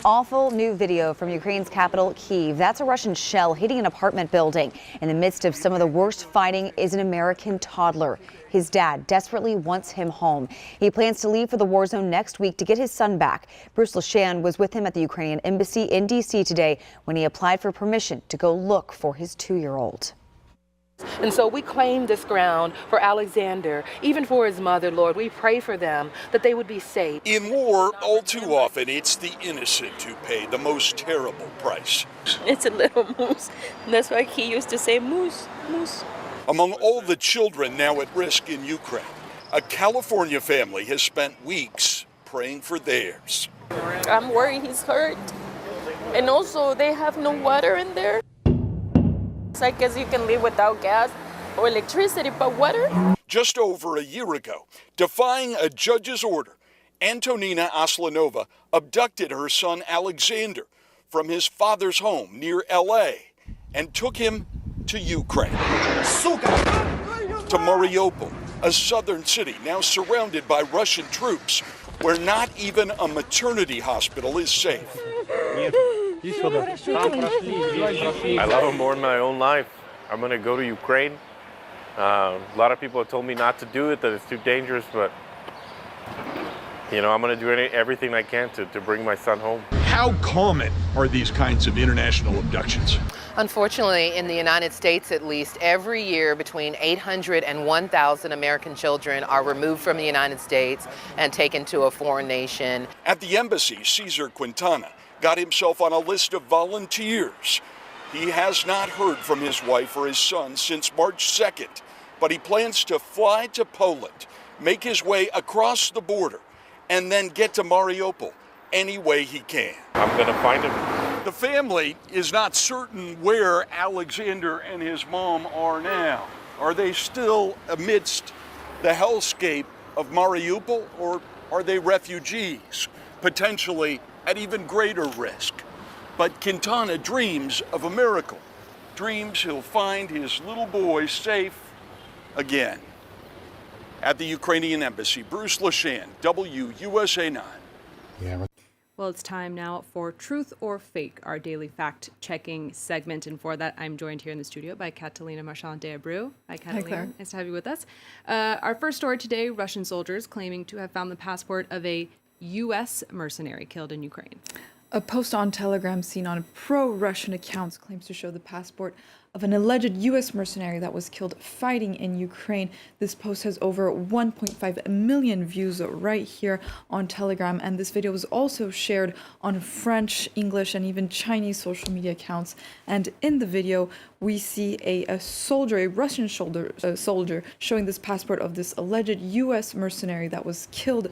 Awful new video from Ukraine's capital, Kyiv. That's a Russian shell hitting an apartment building. In the midst of some of the worst fighting is an American toddler. His dad desperately wants him home. He plans to leave for the war zone next week to get his son back. Bruce Leshan was with him at the Ukrainian embassy in D.C. today when he applied for permission to go look for his 2-year-old. And so we claim this ground for Alexander, even for his mother, Lord. We pray for them that they would be safe. In war, all too often, it's the innocent who pay the most terrible price. It's a little moose. That's why he used to say moose, moose. Among all the children now at risk in Ukraine, a California family has spent weeks praying for theirs. I'm worried he's hurt. And also, they have no water in there. I guess you can live without gas or electricity, but water? Just over a year ago, defying a judge's order, Antonina Aslanova abducted her son Alexander from his father's home near L.A. and took him to Ukraine. To Mariupol, a southern city now surrounded by Russian troops, where not even a maternity hospital is safe. I love him more than my own life. I'm going to go to Ukraine. A lot of people have told me not to do it, that it's too dangerous, but I'm going to do everything I can to bring my son home. How common are these kinds of international abductions? Unfortunately, in the United States at least, every year between 800 and 1,000 American children are removed from the United States and taken to a foreign nation. At the embassy, Cesar Quintana got himself on a list of volunteers. He has not heard from his wife or his son since March 2nd, but he plans to fly to Poland, make his way across the border, and then get to Mariupol any way he can. I'm going to find him. The family is not certain where Alexander and his mom are now. Are they still amidst the hellscape of Mariupol, or are they refugees, potentially at even greater risk? But Quintana dreams of a miracle, dreams he'll find his little boy safe again. At the Ukrainian embassy, Bruce Leshan, WUSA 9. Well, it's time now for Truth or Fake, our daily fact-checking segment. And for that, I'm joined here in the studio by Catalina Marchand de Abreu. Hi, Catalina. Hi, Claire. Nice to have you with us. Our first story today, Russian soldiers claiming to have found the passport of a U.S. mercenary killed in Ukraine. A post on Telegram seen on pro-Russian accounts claims to show the passport of an alleged U.S. mercenary that was killed fighting in Ukraine. This post has over 1.5 million views right here on Telegram, and this video was also shared on French, English, and even Chinese social media accounts. And in the video, we see a Russian soldier showing this passport of this alleged U.S. mercenary that was killed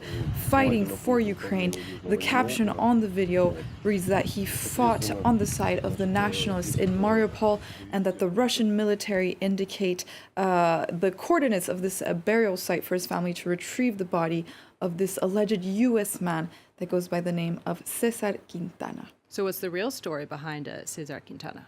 fighting for Ukraine. The caption on the video reads that he fought on the side of the nationalists in Mariupol, and that the Russian military indicate the coordinates of this burial site for his family to retrieve the body of this alleged U.S. man that goes by the name of Cesar Quintana. So what's the real story behind Cesar Quintana?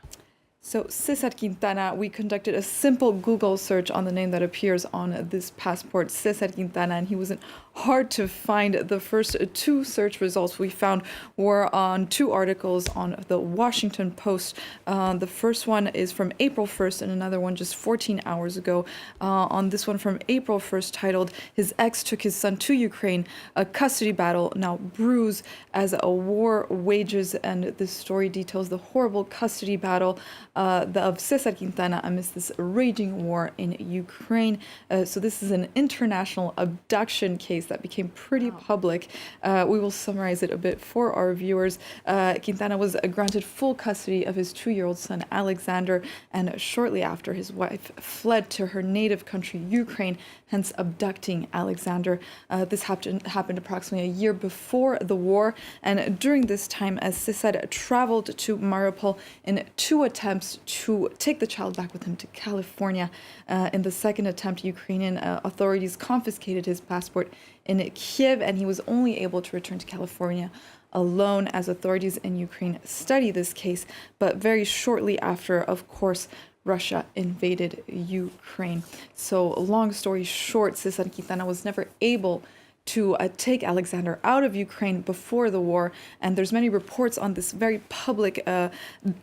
So Cesar Quintana, we conducted a simple Google search on the name that appears on this passport, Cesar Quintana, and he wasn't hard to find. The first two search results we found were on two articles on the Washington Post. The first one is from April 1st and another one just 14 hours ago. On this one from April 1st, titled, "His Ex Took His Son to Ukraine, a Custody Battle Now Brews as a War Wages." And this story details the horrible custody battle of Cesar Quintana amidst this raging war in Ukraine. So this is an international abduction case that became pretty public. We will summarize it a bit for our viewers. Quintana was granted full custody of his 2-year-old son, Alexander, and shortly after, his wife fled to her native country, Ukraine, hence abducting Alexander. This happened approximately a year before the war, and during this time, as Cesar traveled to Mariupol in 2 attempts to take the child back with him to California. In the second attempt, Ukrainian authorities confiscated his passport in Kyiv, and he was only able to return to California alone as authorities in Ukraine study this case. But very shortly after, of course, Russia invaded Ukraine. So long story short, Cesar Quintana was never able to take Alexander out of Ukraine before the war. And there's many reports on this very public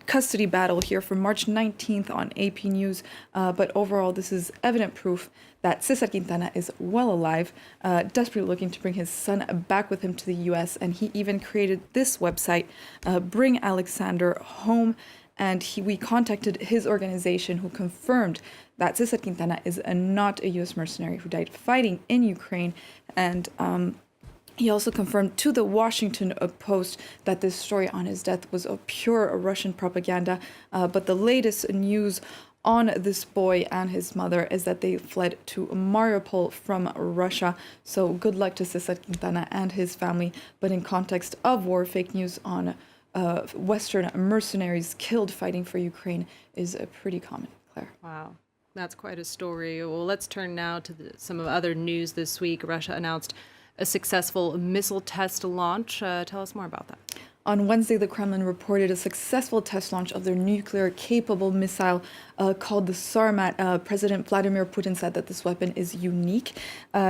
custody battle here from March 19th on AP News. But overall, this is evident proof that Cesar Quintana is well alive, desperately looking to bring his son back with him to the US. And he even created this website, Bring Alexander Home. And we contacted his organization, who confirmed that Cesar Quintana is not a U.S. mercenary who died fighting in Ukraine. And he also confirmed to the Washington Post that this story on his death was a pure Russian propaganda. But the latest news on this boy and his mother is that they fled to Mariupol from Russia. So good luck to Cesar Quintana and his family. But in context of war, fake news on Western mercenaries killed fighting for Ukraine is pretty common, Claire. Wow. That's quite a story. Well, let's turn now to some of other news this week. Russia announced a successful missile test launch. Tell us more about that. On Wednesday, the Kremlin reported a successful test launch of their nuclear-capable missile called the Sarmat. President Vladimir Putin said that this weapon is unique.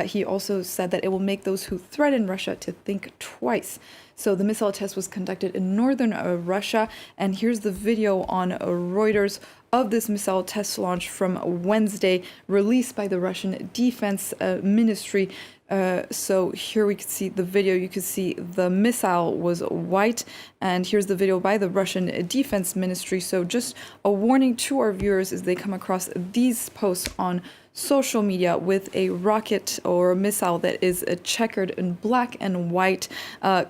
He also said that it will make those who threaten Russia to think twice. So the missile test was conducted in northern Russia, and here's the video on Reuters of this missile test launch from Wednesday, released by the Russian Defense Ministry. So here we can see the video. You can see the missile was white, and here's the video by the Russian Defense Ministry. So just a warning to our viewers as they come across these posts on social media with a rocket or a missile that is checkered in black and white,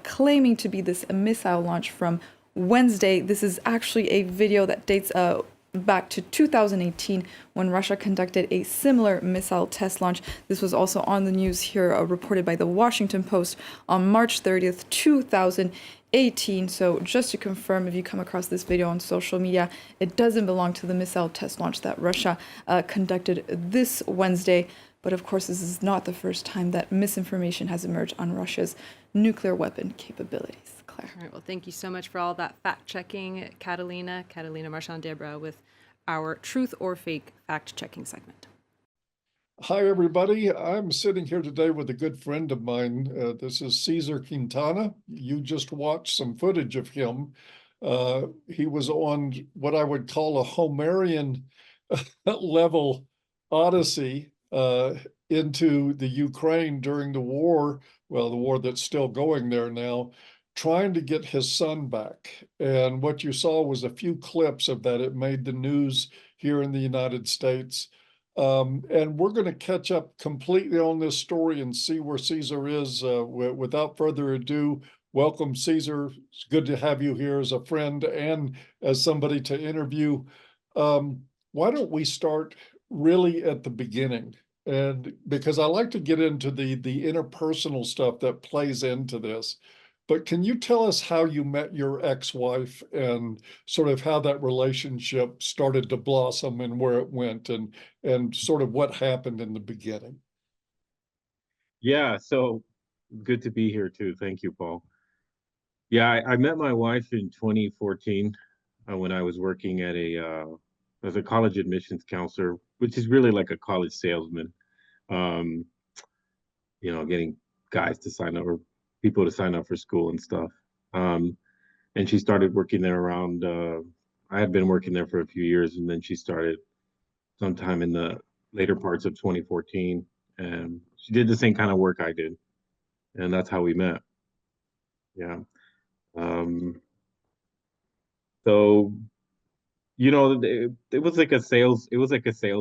claiming to be this missile launch from Wednesday. This is actually a video that dates back to 2018 when Russia conducted a similar missile test launch. This was also on the news here, reported by the Washington Post on March 30th, 2018. So just to confirm, if you come across this video on social media, it doesn't belong to the missile test launch that Russia conducted this Wednesday. But of course, this is not the first time that misinformation has emerged on Russia's nuclear weapon capabilities. Claire. All right, well, thank you so much for all that fact-checking, Catalina Marchand-Debreu with our Truth or Fake fact-checking segment. Hi, everybody. I'm sitting here today with a good friend of mine. This is Cesar Quintana. You just watched some footage of him. He was on what I would call a Homerian level odyssey into the Ukraine during the war, well, the war that's still going there now, trying to get his son back. And what you saw was a few clips of that. It made the news here in the United States. And we're going to catch up completely on this story and see where Cesar is. Without further ado, welcome, Cesar. It's good to have you here as a friend and as somebody to interview. Why don't we start really at the beginning? And because I like to get into the interpersonal stuff that plays into this. But can you tell us how you met your ex-wife and sort of how that relationship started to blossom and where it went and sort of what happened in the beginning? Yeah, so good to be here too. Thank you, Paul. Yeah, I met my wife in 2014 when I was working at as a college admissions counselor, which is really like a college salesman. Getting guys to sign up or people to sign up for school and stuff. And she started working there around, I had been working there for a few years, and then she started sometime in the later parts of 2014. And she did the same kind of work I did. And that's how we met. Yeah. So, it was like a sales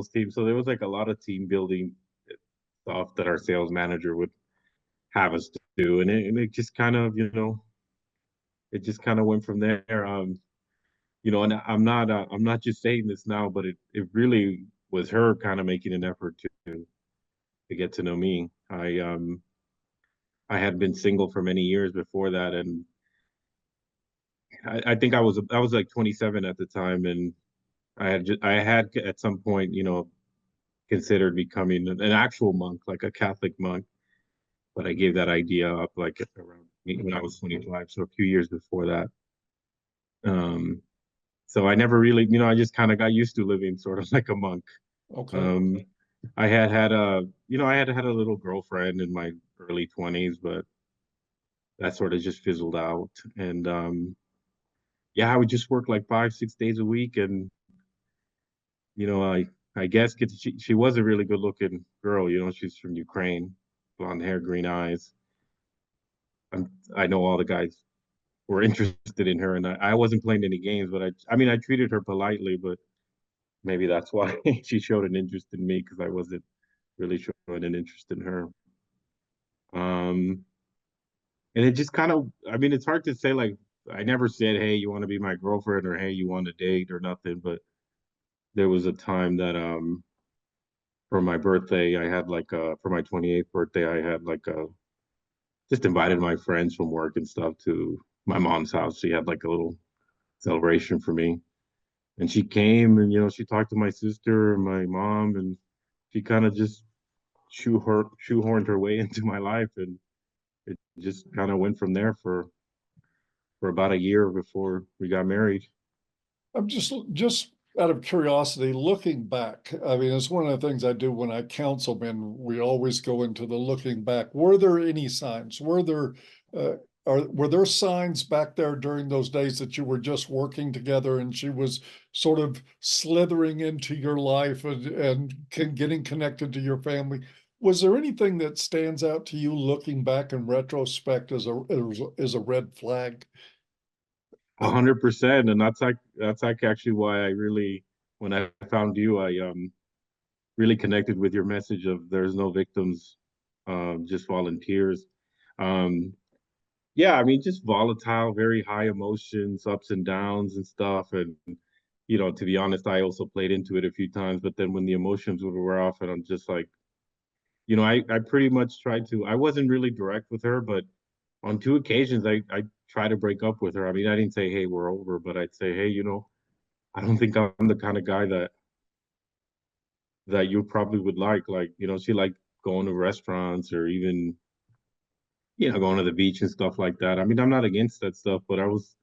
team. So there was like a lot of team building stuff that our sales manager would have us do, and it just kind of it just kind of went from there. And I'm not just saying this now, but it really was her kind of making an effort to get to know me. I had been single for many years before that, and I think I was like 27 at the time, and I had at some point considered becoming an actual monk, like a Catholic monk. But I gave that idea up like around when I was 25, so a few years before that. So I never really, I just kind of got used to living sort of like a monk. Okay. I had a little girlfriend, and early 20s, but that sort of just fizzled out. And yeah, I would just work like 5, 6 days a week, and I guess she was a really good looking girl. She's from Ukraine, blonde hair, green eyes. I know all the guys were interested in her, and I wasn't playing any games, but I mean, I treated her politely, but maybe that's why she showed an interest in me, because I wasn't really showing an interest in her. Um, and it just kind of, I mean, it's hard to say, like, I never said, hey, you want to be my girlfriend, or hey, you want to date, or nothing, but there was a time that for my birthday, I had like for my 28th birthday, I had like just invited my friends from work and stuff to my mom's house. She had like a little celebration for me. And she came, and she talked to my sister and my mom, and she kind of just shoehorned her way into my life, and it just kind of went from there for about a year before we got married. I'm just out of curiosity, looking back. I mean, it's one of the things I do when I counsel men. We always go into the looking back. Were there any signs? Uh, were there signs back there during those days that you were just working together and she was sort of slithering into your life and getting connected to your family? Was there anything that stands out to you looking back in retrospect as a red flag? 100%. And that's like actually why I really, when I found you, I really connected with your message of there's no victims, just volunteers. Um, yeah, I mean, just volatile, very high emotions, ups and downs and stuff. And, to be honest, I also played into it a few times, but then when the emotions would wear off, and I'm just like, I pretty much tried to, I wasn't really direct with her, but on two occasions, I tried to break up with her. I mean, I didn't say, hey, we're over, but I'd say, hey, I don't think I'm the kind of guy that you probably would like. Like, she liked going to restaurants, or even, going to the beach and stuff like that. I mean, I'm not against that stuff, but I was,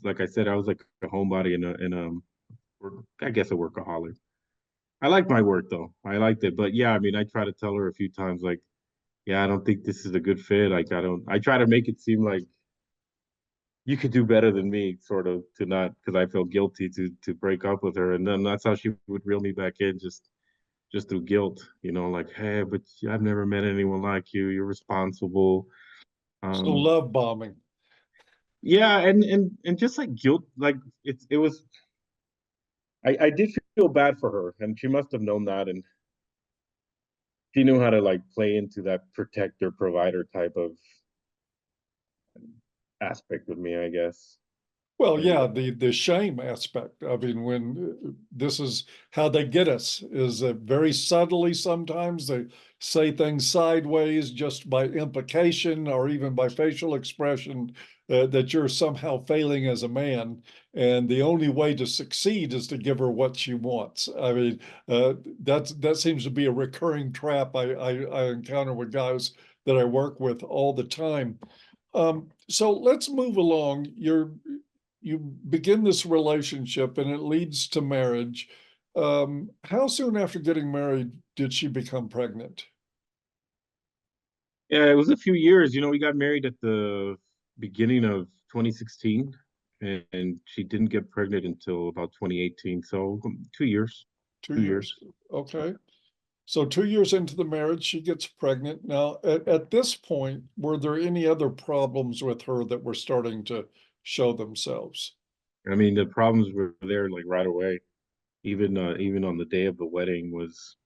like I said, I was like a homebody I guess a workaholic. I like my work though. I liked it, but yeah, I mean, I try to tell her a few times, like, yeah, I don't think this is a good fit. Like, I try to make it seem like you could do better than me, sort of, to not, because I felt guilty to break up with her, and then that's how she would reel me back in, just through guilt, like, hey, but I've never met anyone like you. You're responsible. So Um, love bombing. yeah, and just like guilt, like it was. I did feel bad for her, and she must have known that, and she knew how to like play into that protector provider type of aspect with me, I guess. Well, And yeah, the shame aspect. I mean, when this is how they get us, is very subtly sometimes they say things sideways just by implication or even by facial expression, that you're somehow failing as a man, and the only way to succeed is to give her what she wants. I mean, that seems to be a recurring trap I encounter with guys that I work with all the time. So let's move along. You begin this relationship and it leads to marriage. How soon after getting married did she become pregnant? yeah, it was a few years. We got married at the beginning of 2016, and she didn't get pregnant until about 2018. So 2 years, Two 2 years. years. Okay. So 2 years into the marriage, she gets pregnant. Now, at this point, were there any other problems with her that were starting to show themselves? I mean, the problems were there like right away. Even on the day of the wedding was,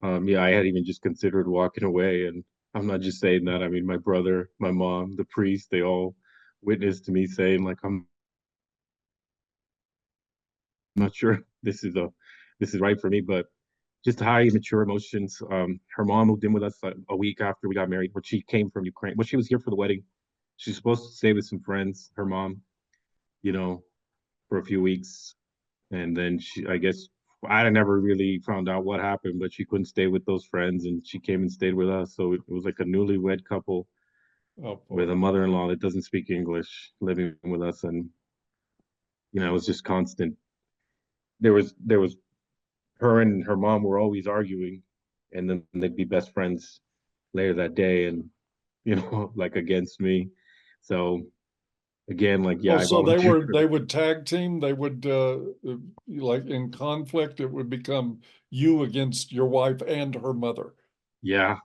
yeah, I had even just considered walking away, and I'm not just saying that. I mean, my brother, my mom, the priest, they all witnessed to me saying, like, I'm not sure this is right for me, but just high immature emotions. Her mom moved in with us like a week after we got married, where she came from Ukraine. Well, she was here for the wedding. She's supposed to stay with some friends, her mom, you know, for a few weeks. And then I guess, I never really found out what happened, but she couldn't stay with those friends, and she came and stayed with us. So it was like a newlywed couple Oh with boy. a mother-in-law that doesn't speak English living with us. And, it was just constant. There was her and her mom were always arguing, and then they'd be best friends later that day, and like against me. So again, like yeah, Oh, I so volunteered. they would tag team, they would like in conflict, it would become you against your wife and her mother. Yeah,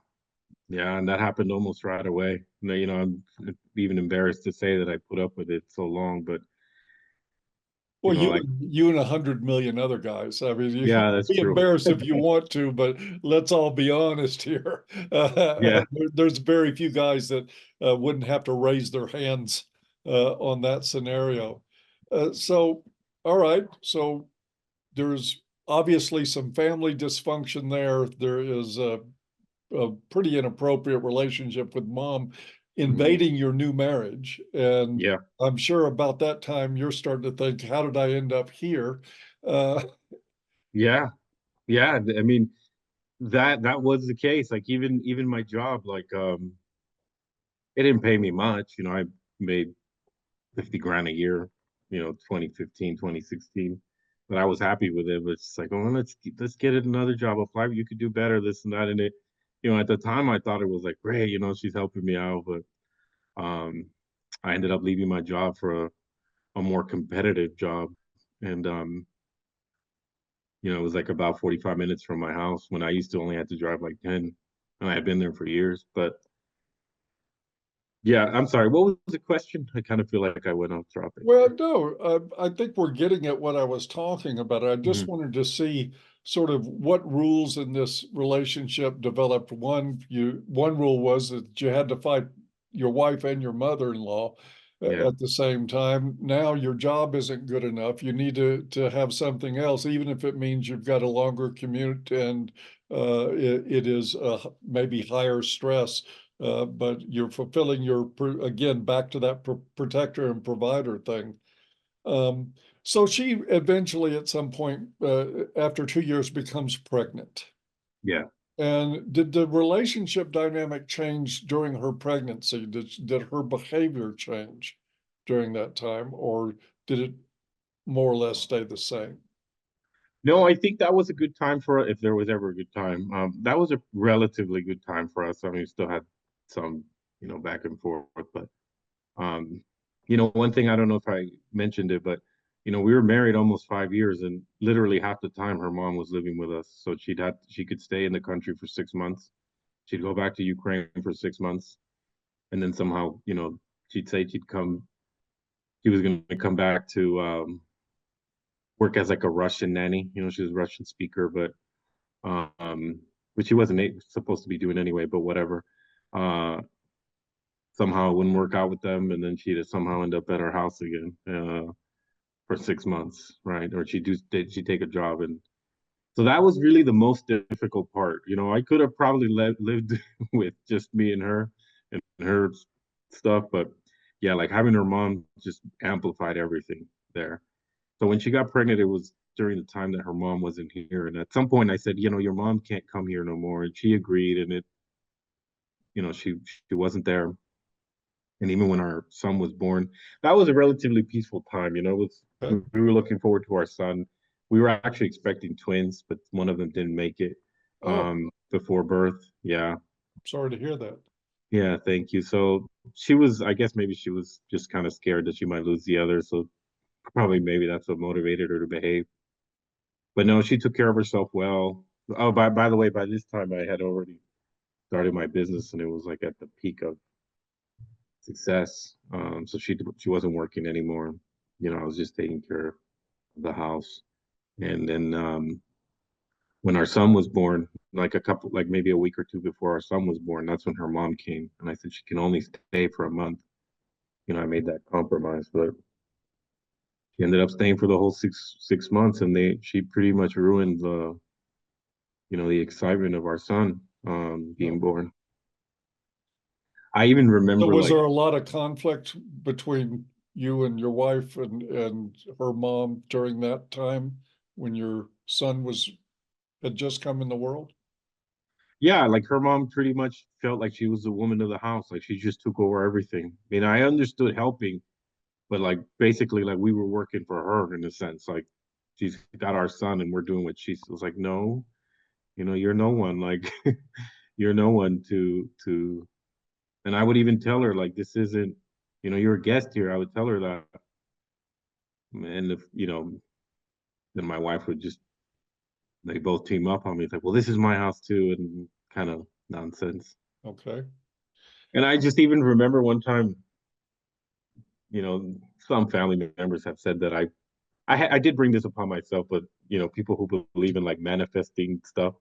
yeah, and that happened almost right away. I'm even embarrassed to say that I put up with it so long, but Well, like you and 100 million other guys. I mean, you can yeah, that's be true. embarrassed if you want to, but let's all be honest here. Yeah, There's very few guys that wouldn't have to raise their hands on that scenario. So, all right. So there's obviously some family dysfunction there. There is a pretty inappropriate relationship with mom mhm. invading your new marriage. And Yeah, I'm sure about that time you're starting to think, how did I end up here? Uh, yeah, yeah. I mean, that was the case. Like even my job, like it didn't pay me much. I made 50 grand a year, 2015, 2016. But I was happy with it. But it's like, oh, let's get it another job. Apply, you could do better, this and that. And it, at the time I thought it was like great, she's helping me out. But um I ended up leaving my job for a more competitive job. And it was like about 45 minutes from my house when I used to only have to drive like 10. And I had been there for years. But yeah, I'm sorry. What was the question? I kind of feel like I went off topic well, there. no, I think we're getting at what I was talking about. I just Mhm. wanted to see sort of what rules in this relationship developed. One rule was that you had to fight your wife and your mother-in-law Yeah. at the same time. Now your job isn't good enough. You need to have something else, even if it means you've got a longer commute and it is maybe higher stress. But you're fulfilling again, back to that protector and provider thing. Um, so she eventually, at some point, after 2 years, becomes pregnant. Yeah. And did the relationship dynamic change during her pregnancy? Did her behavior change during that time, or did it more or less stay the same? No, I think that was a good time for if there was ever a good time. That was a relatively good time for us. I mean, we still had some, back and forth, but um, one thing I don't know if I mentioned it, but we were married almost 5 years, and literally half the time her mom was living with us. So she could stay in the country for 6 months. She'd go back to Ukraine for 6 months, and then somehow, she'd say she was going to come back to work as like a Russian nanny. She was a Russian speaker, but um, which he wasn't supposed to be doing anyway, but whatever. Uh, Somehow it wouldn't work out with them, and then she'd somehow end up at our house again for 6 months, right? Or she'd take a job, and so that was really the most difficult part. I could have probably lived with just me and her stuff, but yeah, like having her mom just amplified everything there. So when she got pregnant, it was during the time that her mom wasn't here. And at some point I said, your mom can't come here no more. And she agreed, and she wasn't there. And even when our son was born, that was a relatively peaceful time. Okay. We were looking forward to our son. We were actually expecting twins, but one of them didn't make it Oh, before birth. Yeah. sorry to hear that. Yeah, thank you. So I guess maybe she was just kind of scared that she might lose the other. So probably maybe that's what motivated her to behave. But no, she took care of herself well. Oh, by the way, by this time I had already started my business, and it was like at the peak of success. So she wasn't working anymore. I was just taking care of the house. And then when our son was born, like maybe a week or two before our son was born, that's when her mom came, and I said she can only stay for a month. I made that compromise, but she ended up staying for the whole six months, and she pretty much ruined the excitement of our son being No. born. I even So remember was like there a lot of conflict between you and your wife and her mom during that time when your son had just come in the world? yeah, like her mom pretty much felt like she was the woman of the house, like she just took over everything. I mean, I understood helping, but like basically like we were working for her in a sense. Like she's got our son and we're doing what she was like, no, you're no one. Like you're no one to. And I would even tell her like, this isn't, you're a guest here. I would tell her that, and if then my wife would just they both team up on me. It's like, well, this is my house too, and kind of nonsense. Okay. And I just even remember one time, some family members have said that I did bring this upon myself, but people who believe in like manifesting stuff.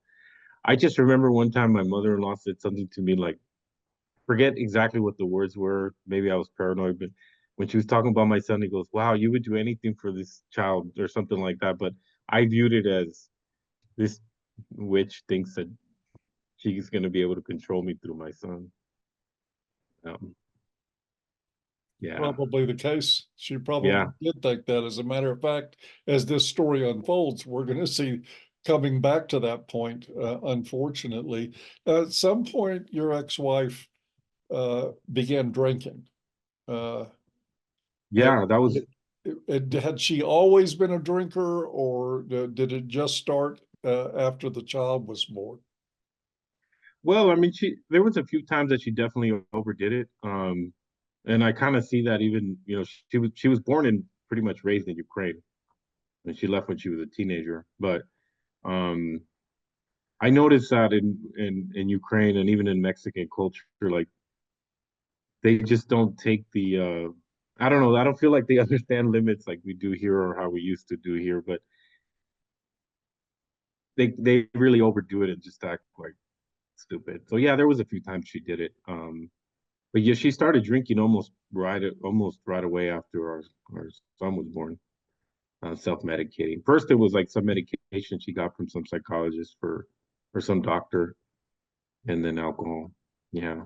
I just remember one time my mother-in-law said something to me like, forget exactly what the words were. Maybe I was paranoid, but when she was talking about my son, he goes, "Wow, you would do anything for this child," or something like that. But I viewed it as this witch thinks that she's going to be able to control me through my son. Um, yeah, Probably the case. She probably yeah, did think that. As a matter of fact, as this story unfolds, we're going to see coming back to that point, unfortunately. At some point, your ex-wife began drinking. Uh, had, yeah. That was had she always been a drinker, or did it just start after the child was born? well. I mean, there was a few times that she definitely overdid it. And I kind of see that even she was born and pretty much raised in Ukraine, and she left when she was a teenager. But um, I noticed that in Ukraine and even in Mexican culture, like they just don't take the I don't know, I don't feel like they understand limits like we do here or how we used to do here, but they really overdo it and just act like stupid. So yeah, there was a few times she did it. But yeah, she started drinking almost right away after our son was born, self-medicating. First it was like some medication she got from some psychologist for or some doctor, and then alcohol. Yeah.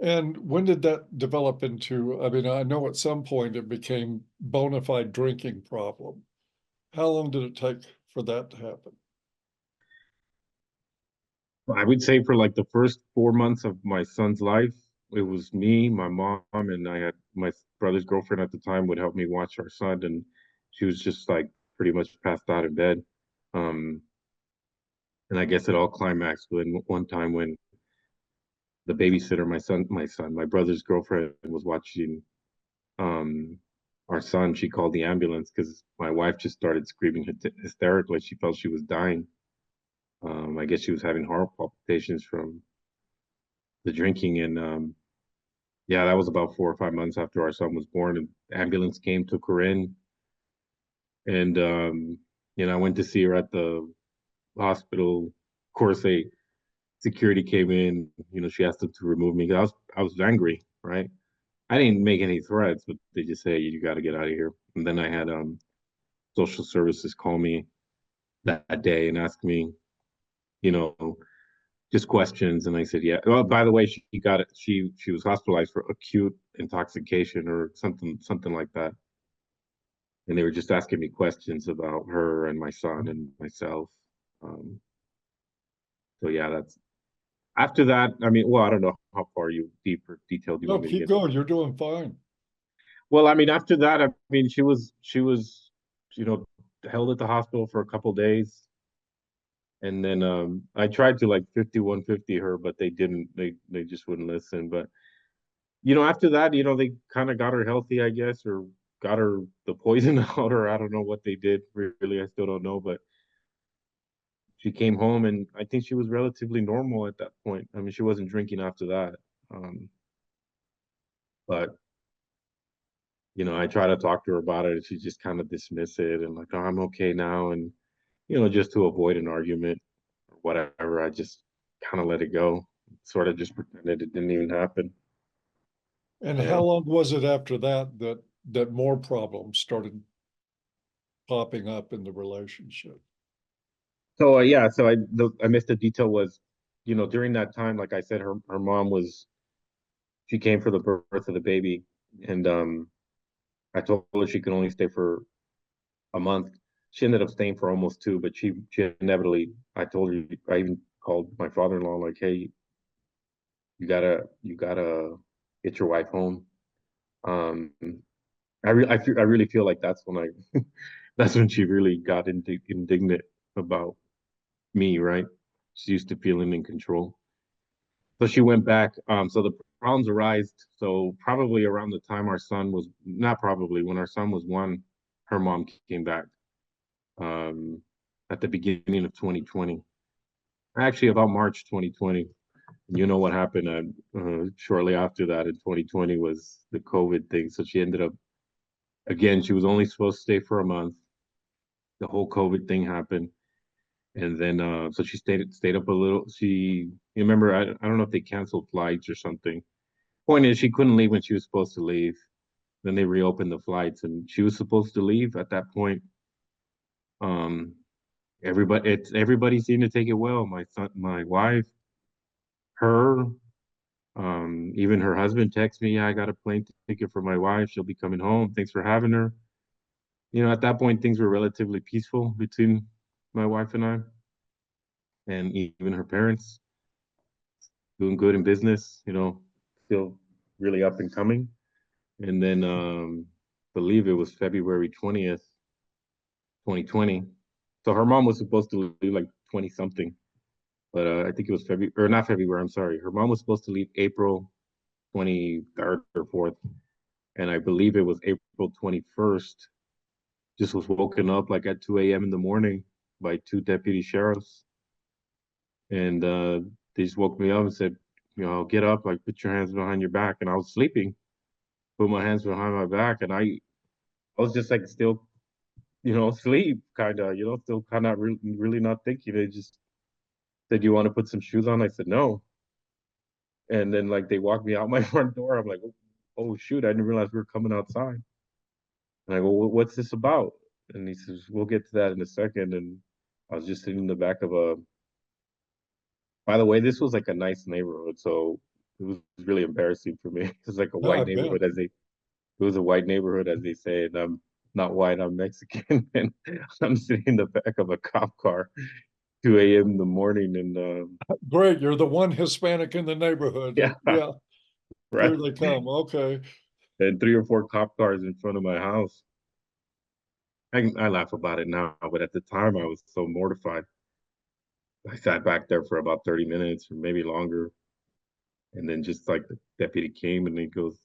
And when did that develop into, I mean, I know at some point it became bona fide drinking problem. How long did it take for that to happen? I would say for like the first 4 months of my son's life, it was me, my mom, and I had my brother's girlfriend at the time would help me watch our son, and she was just like pretty much passed out in bed. Um, and I guess it all climaxed when one time when the babysitter, my brother's girlfriend was watching um our son. She called the ambulance because my wife just started screaming hysterically. She felt she was dying. I guess she was having heart palpitations from the drinking, and yeah, that was about 4 or 5 months after our son was born, and the ambulance came, took her in, and I went to see her at the hospital. Of course, security came in. She asked them to remove me. I was angry, right? I didn't make any threats, but they just say you got to get out of here. And then I had social services call me that day and ask me, you know, just questions, and I said, yeah. Well, by the way, she got it. She was hospitalized for acute intoxication or something like that. And they were just asking me questions about her and my son and myself. Um, so yeah, that's after that. I mean, well, I don't know how far deeper detailed you No, want me to keep get. going. You're doing fine. Well, I mean, after that, I mean, she was, you know, held at the hospital for a couple of days, and then I tried to like 5150 her, but they didn't. They just wouldn't listen. But after that, they kind of got her healthy, I guess, or got her the poison out, or I don't know what they did. Really, I still don't know. But she came home, and I think she was relatively normal at that point. I mean, she wasn't drinking after that. But I try to talk to her about it, and she just kind of dismiss it and like, oh, I'm okay now, and just to avoid an argument or whatever, I just kind of let it go. Sort of just pretended it didn't even happen. And Yeah. how long was it after that more problems started popping up in the relationship? So yeah, so I missed the detail was, during that time, like I said, her mom she came for the birth of the baby, and I told her she could only stay for a month. She ended up staying for almost two, but she inevitably, I told her, I even called my father-in-law like, hey, you gotta get your wife home. Um, I really feel like that's when that's when she really got indignant about me, right? She's used to feeling in control. So she went back. So the problems arised. So probably around the time our son was, not probably, when our son was 1, her mom came back um, at the beginning of 2020. Actually, about March 2020. You know what happened shortly after that in 2020 was the COVID thing. So she ended up, again, she was only supposed to stay for a month. The whole COVID thing happened. And then so she stayed up a little. You remember, I don't know if they canceled flights or something. Point is, she couldn't leave when she was supposed to leave. Then they reopened the flights, and she was supposed to leave at that point. Um, everybody seemed to take it well. My son, my wife, her, even her husband texted me, I got a plane ticket for my wife. She'll be coming home. Thanks for having her. At that point, things were relatively peaceful between my wife and I, and even her parents, doing good in business, still really up and coming. And then, believe it was February 20th, 2020. So her mom was supposed to leave like 20 something, but I think it was February, or not February, I'm sorry. Her mom was supposed to leave April 23rd or 4th. And I believe it was April 21st. Just was woken up like at 2 a.m. in the morning by 2 deputy sheriffs. And they just woke me up and said, get up, like put your hands behind your back. And I was sleeping, put my hands behind my back. And I was just like still, asleep, kind of, still kind of really not thinking. They just said, you want to put some shoes on? I said, no. And then like they walked me out my front door. I'm like, oh shoot, I didn't realize we were coming outside. And I go, what's this about? And he says, we'll get to that in a second. And I was just sitting in the back of by the way, this was like a nice neighborhood. So it was really embarrassing for me. It's like a Yeah, I white bet. neighborhood, it was a white neighborhood, as they say. And I'm not white, I'm Mexican. And I'm sitting in the back of a cop car, 2 a.m. in the morning. And Great, you're the one Hispanic in the neighborhood. yeah, Yeah, right. here they come. Okay. And 3 or 4 cop cars in front of my house. I laugh about it now, but at the time I was so mortified. I sat back there for about 30 minutes or maybe longer. And then just like the deputy came and he goes,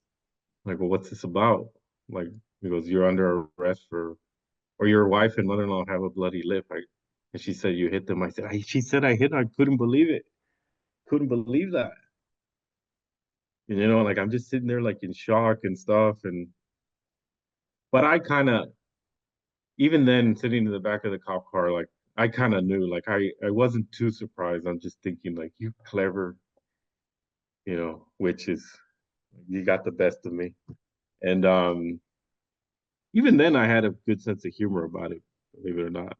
like, well, what's this about? Like, he goes, you're under arrest or your wife and mother-in-law have a bloody lip. And she said, you hit them. I said, she said I hit her. I couldn't believe it. Couldn't believe that. And, like I'm just sitting there like in shock and stuff. But I kind of, even then sitting in the back of the cop car, like I kind of knew, like I wasn't too surprised. I'm just thinking like, you clever, witches, you got the best of me. And even then I had a good sense of humor about it, believe it or not.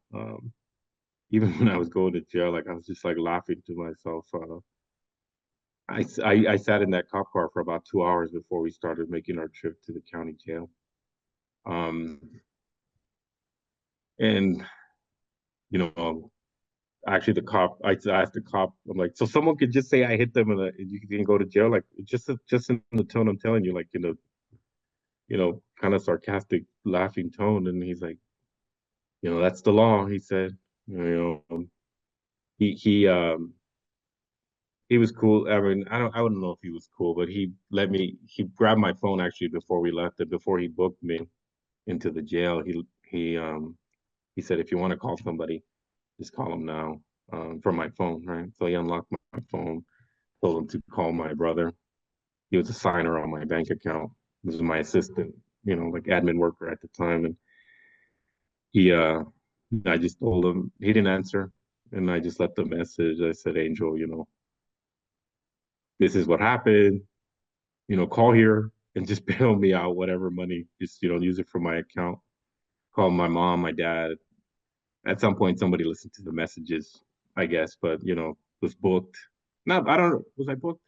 Even when I was going to jail, like I was just like laughing to myself. I sat in that cop car for about 2 hours before we started making our trip to the county jail. And actually the cop, I asked the cop, I'm like, so someone could just say I hit them and you can go to jail, like just in the tone I'm telling you, like kind of sarcastic, laughing tone. And he's like, that's the law. He said, he was cool. I mean, I wouldn't know if he was cool, but he grabbed my phone actually before we left it, before he booked me into the jail. He said, if you want to call somebody, just call him now, from my phone, right? So he unlocked my phone, told him to call my brother. He was a signer on my bank account. This was my assistant, like admin worker at the time. And I just told him, he didn't answer. And I just left the message. I said, Angel, this is what happened, call here and just bail me out, whatever money, just, use it for my account. Call my mom, my dad. At some point, somebody listened to the messages, I guess, but, was booked. No, was I booked?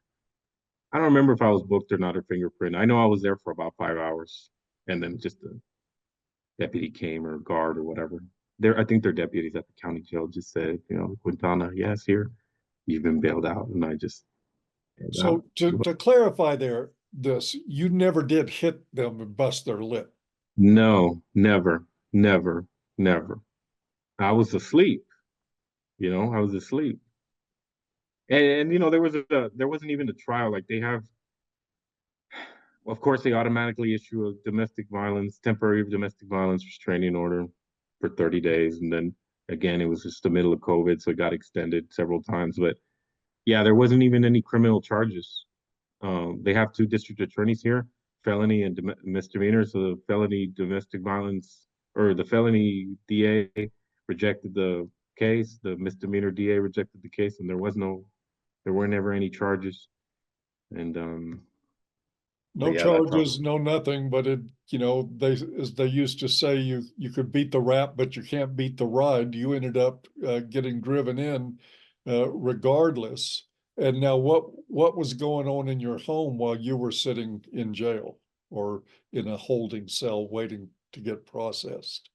I don't remember if I was booked or not, or fingerprint. I know I was there for about 5 hours, and then just a deputy came, or guard or whatever. I think they're deputies at the county jail, just said, Quintana, yes, here, you've been bailed out. And I just, So to clarify this, you never did hit them and bust their lip. no, never, never, never. I was asleep, I was asleep. And there wasn't even a trial. Like they have, of course, they automatically issue a temporary domestic violence restraining order for 30 days, and then again, it was just the middle of COVID, so it got extended several times. But yeah, there wasn't even any criminal charges. They have two district attorneys here, felony and misdemeanor. So the felony domestic violence or the felony DA rejected the case. The misdemeanor DA rejected the case, and there were never any charges. And No yeah, that's how. charges, no nothing, but they, as they used to say, you could beat the rap, but you can't beat the ride. You ended up getting driven in regardless. And now what was going on in your home while you were sitting in jail or in a holding cell waiting to get processed?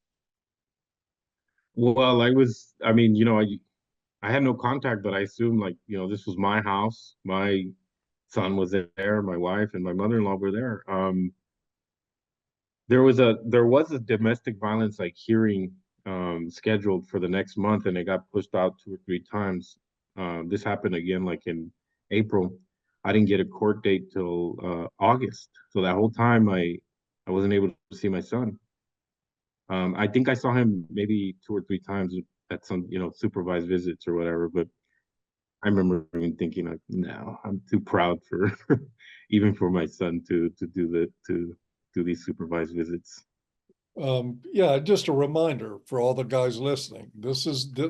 Well, I had no contact, but I assumed this was my house. My son was there, my wife and my mother-in-law were there. There was a domestic violence hearing scheduled for the next month, and it got pushed out 2 or 3 times. This happened again in April. I didn't get a court date till August, so that whole time I wasn't able to see my son. I think I saw him maybe 2 or 3 times at some supervised visits or whatever, but I remember even thinking no, I'm too proud for even for my son to do these supervised visits. Yeah, just a reminder for all the guys listening.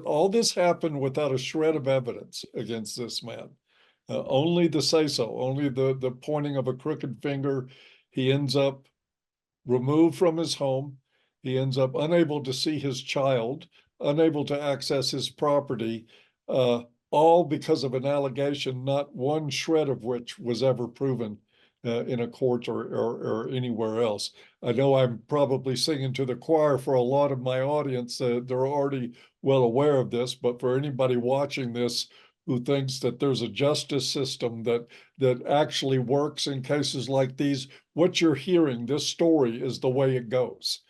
All this happened without a shred of evidence against this man. Only the say-so, only the pointing of a crooked finger. He ends up removed from his home. He ends up unable to see his child, unable to access his property, all because of an allegation, not one shred of which was ever proven in a court or anywhere else. I know I'm probably singing to the choir for a lot of my audience. They're already well aware of this, but for anybody watching this who thinks that there's a justice system that actually works in cases like these, what you're hearing, this story is the way it goes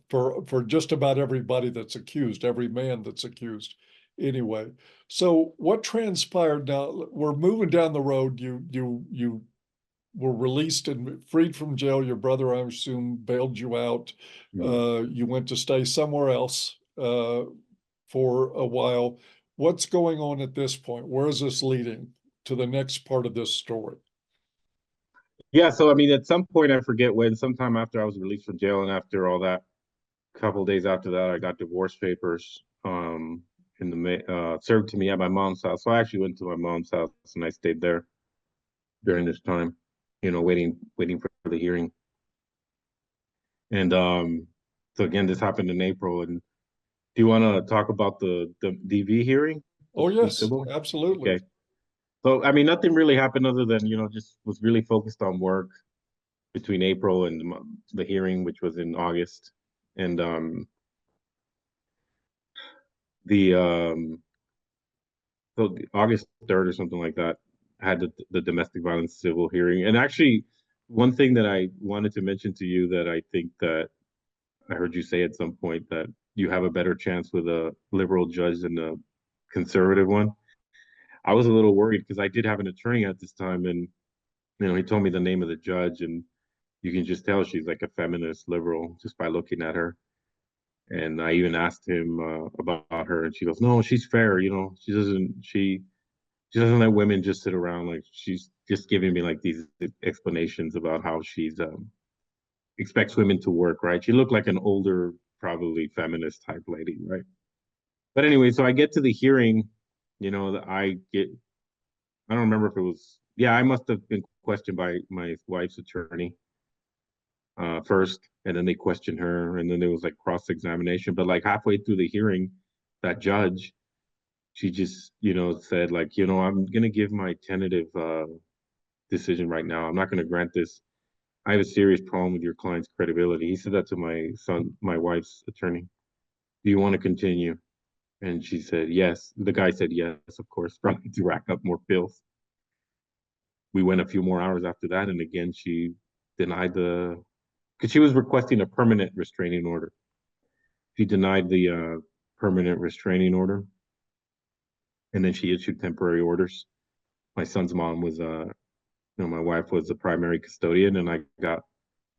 for just about everybody that's accused, every man that's accused. Anyway, so what transpired now? We're moving down the road. You were released and freed from jail. Your brother, I assume, bailed you out. You went to stay somewhere else for a while. What's going on at this point? Where is this leading to the next part of this story? Yeah, so at some point, I forget when, sometime after I was released from jail and after all that, a couple of days after that, I got divorce papers served to me at my mom's house. So I actually went to my mom's house and I stayed there during this time, waiting for the hearing. And so again, this happened in April. And do you want to talk about the DV hearing? Oh, yes, civil? absolutely. Okay. So, nothing really happened other than, just was really focused on work between April and the hearing, which was in August. And so August 3rd or something like that, I had the domestic violence civil hearing. And actually, one thing that I wanted to mention to you that I think that I heard you say at some point that you have a better chance with a liberal judge than a conservative one. I was a little worried because I did have an attorney at this time, and he told me the name of the judge, and you can just tell she's like a feminist liberal just by looking at her. And I even asked him about her, and she goes, "No, she's fair. She doesn't let women just sit around. Like she's just giving me these explanations about how she's expects women to work. Right? She looked like an older, probably feminist type lady, right? But anyway, so I get to the hearing. I don't remember if it was. Yeah, I must have been questioned by my wife's attorney first, and then they questioned her, and then there was cross-examination. But halfway through the hearing, that judge, she just said I'm gonna give my tentative decision right now. I'm not gonna grant this. I have a serious problem with your client's credibility. He said that to my wife's attorney. Do you want to continue? And she said yes. The guy said yes, of course, probably to rack up more bills. We went a few more hours after that, and again she denied because she was requesting a permanent restraining order. She denied the permanent restraining order. and then she issued temporary orders. My son's mom was my wife was the primary custodian, and I got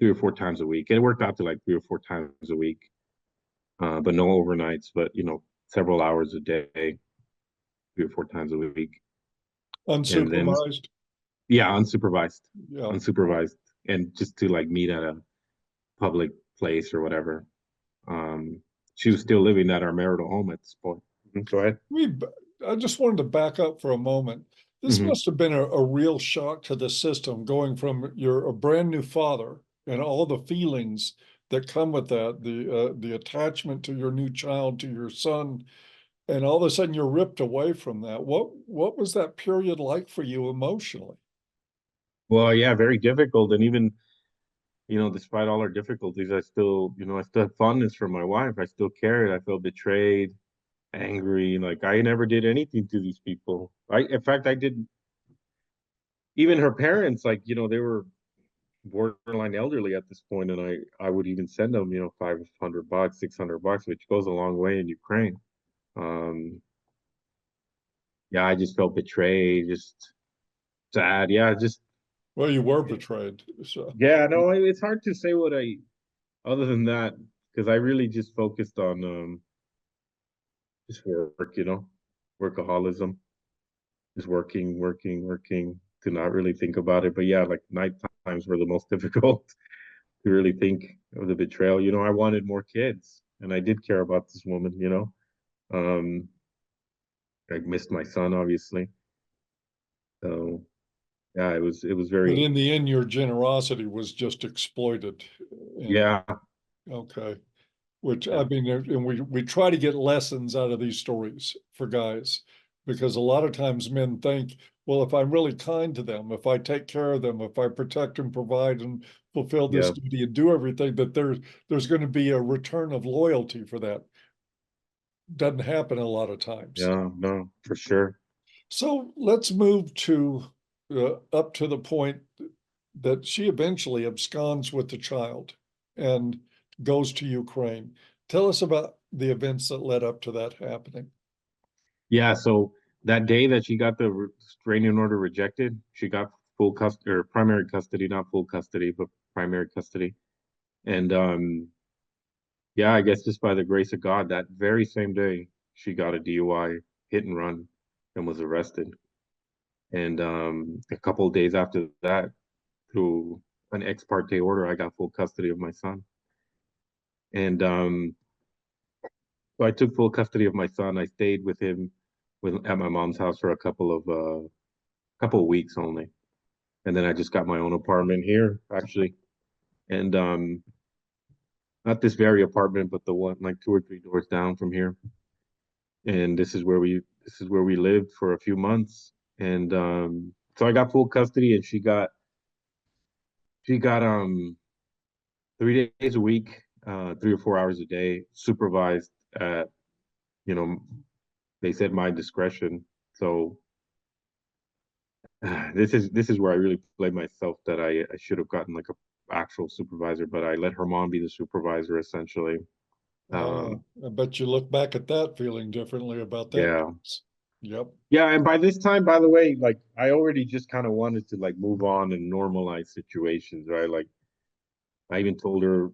3 or 4 times a week. It worked out to like 3 or 4 times a week, but no overnights, but several hours a day, 3 or 4 times a week. And then, Unsupervised? yeah, unsupervised, Yeah. unsupervised, and just to like meet at a public place or whatever. She was still living at our marital home at this point. Go ahead. I just wanted to back up for a moment. This Mhm. must have been a real shock to the system, going from you're a brand new father and all the feelings that come with that, the attachment to your new child, to your son, and all of a sudden you're ripped away from that. What was that period like for you emotionally? Well, yeah, very difficult. And even, despite all our difficulties, I still have fondness for my wife. I still cared. I felt betrayed, angry. Like I never did anything to these people. In fact, I didn't. Even her parents, like, they were borderline elderly at this point, and I would even send them, $500, $600, which goes a long way in Ukraine. Um, yeah, I just felt betrayed, just sad. Yeah, just Well, you were betrayed. So yeah. No, it's hard to say what I other than that, because I really just focused on just work, workaholism, just working, working, working, to not really think about it. But yeah, like night times were the most difficult to really think of the betrayal. I wanted more kids, and I did care about this woman. Um, I missed my son, obviously. So yeah, it was but very in the end, your generosity was just exploited. And yeah, okay. Which I yeah, mean, and we try to get lessons out of these stories for guys, because a lot of times men think, well, if I'm really kind to them, if I take care of them, if I protect and provide and fulfill this yeah, duty and do everything, that there's going to be a return of loyalty for that. Doesn't happen a lot of times. yeah, no, for sure. So let's move to up to the point that she eventually absconds with the child and goes to Ukraine. Tell us about the events that led up to that happening. Yeah, so that day that she got the restraining order rejected, she got full custody or primary custody, not full custody, but primary custody. And yeah, I guess just by the grace of God, that very same day she got a DUI hit and run and was arrested. And a couple of days after that, through an ex parte order, I got full custody of my son. And so I took full custody of my son. I stayed with him at my mom's house for a couple of weeks only. And then I just got my own apartment here, actually. And not this very apartment, but the one like 2 or 3 doors down from here. And this is where we lived for a few months. And so I got full custody, and she got 3 days a week, 3 or 4 hours a day, supervised at, you know, they said my discretion. So this is where I really blame myself that I should have gotten like a actual supervisor, but I let her mom be the supervisor essentially. Um, I bet you look back at that feeling differently about that yeah. piece. Yep. Yeah, and by this time, by the way, like I already just kind of wanted to like move on and normalize situations, right? Like I even told her,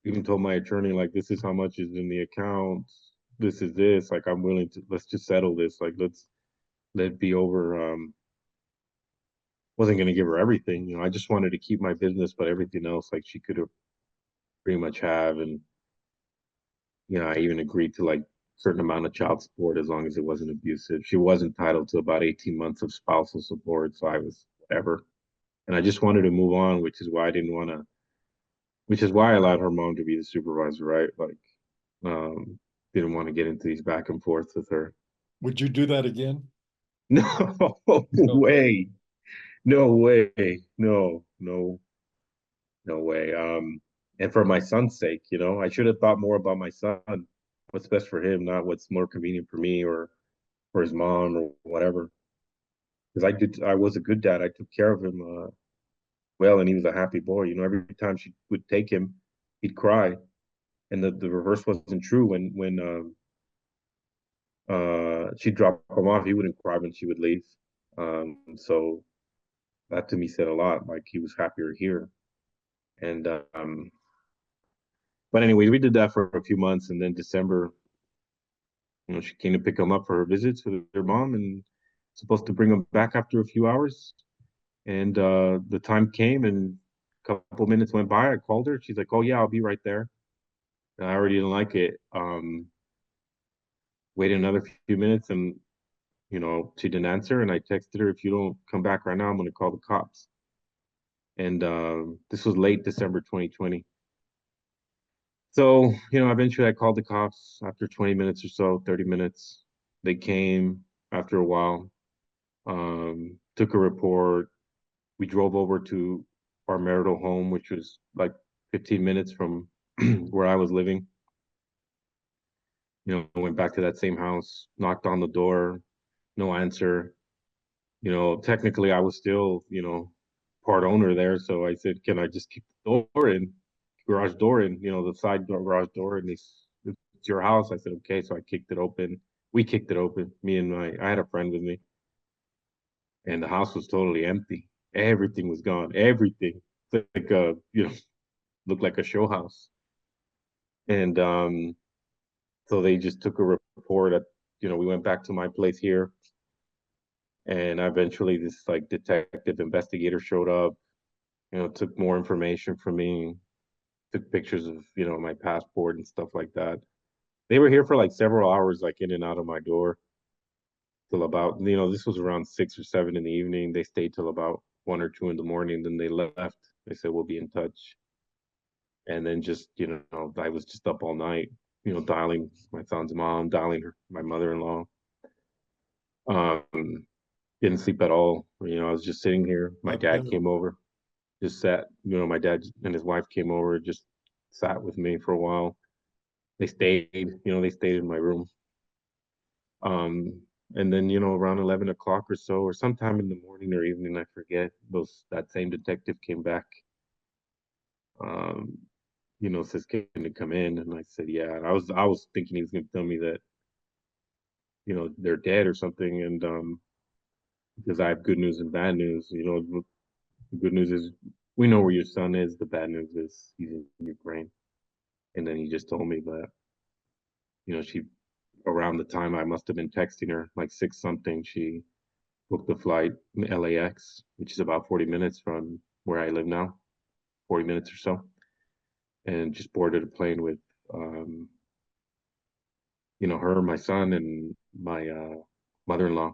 even told my attorney, like this is how much is in the account. This is this. Like I'm willing to let's just settle this. Like let's let it be over. Wasn't gonna give her everything, I just wanted to keep my business, but everything else, like she could have pretty much have. And I even agreed to like certain amount of child support as long as it wasn't abusive. She was entitled to about 18 months of spousal support, so I was whatever. And I just wanted to move on, which is why I allowed her mom to be the supervisor, right? Like, um, didn't want to get into these back and forths with her. Would you do that again? No Okay. way. No way. No, no, no way. And for my son's sake, I should have thought more about my son, what's best for him, not what's more convenient for me or for his mom or whatever. Because I was a good dad. I took care of him well, and he was a happy boy. Every time she would take him, he'd cry, and the reverse wasn't true. she'd drop him off. He wouldn't cry when she would leave. So that to me said a lot. Like he was happier here. And but anyway, we did that for a few months, and then December, she came to pick him up for her visits with her mom, and supposed to bring him back after a few hours. And the time came, and a couple minutes went by. I called her. She's like, "Oh yeah, I'll be right there." And I already didn't like it. Waited another few minutes, and she didn't answer. And I texted her, "If you don't come back right now, I'm going to call the cops." And this was late December 2020. So, eventually I called the cops after 20 minutes or so, 30 minutes. They came after a while, took a report. We drove over to our marital home, which was like 15 minutes from where I was living. Went back to that same house, knocked on the door, no answer. Technically I was still, part owner there. So I said, "Can I just keep the door in, garage door in, the side door, garage door?" And it's your house. I said, "Okay." So I kicked it open. We kicked it open. I had a friend with me, and the house was totally empty. Everything was gone. Everything. It's like looked like a show house. And so they just took a report at, we went back to my place here, and eventually this like detective investigator showed up, took more information from me, took pictures of, my passport and stuff like that. They were here for like several hours, like in and out of my door till about, this was around 6 or 7 in the evening. They stayed till about 1 or 2 in the morning. Then they left. They said, "We'll be in touch." And then just, I was just up all night, dialing my son's mom, dialing my mother-in-law. Didn't sleep at all. I was just sitting here. My dad came over, just sat, my dad and his wife came over, just sat with me for a while. They stayed, they stayed in my room. And then, around 11 o'clock or so, or sometime in the morning or evening, I forget, that same detective came back. Says, "Can you come in?" And I said, "Yeah." And I was thinking he was gonna tell me that, they're dead or something. And because I have good news and bad news. The good news is we know where your son is. The bad news is he's in Ukraine. And then he just told me that, she, around the time I must have been texting her, like 6 something, she booked the flight LAX, which is about 40 minutes from where I live now, 40 minutes or so, and just boarded a plane with, her, my son, and my mother-in-law.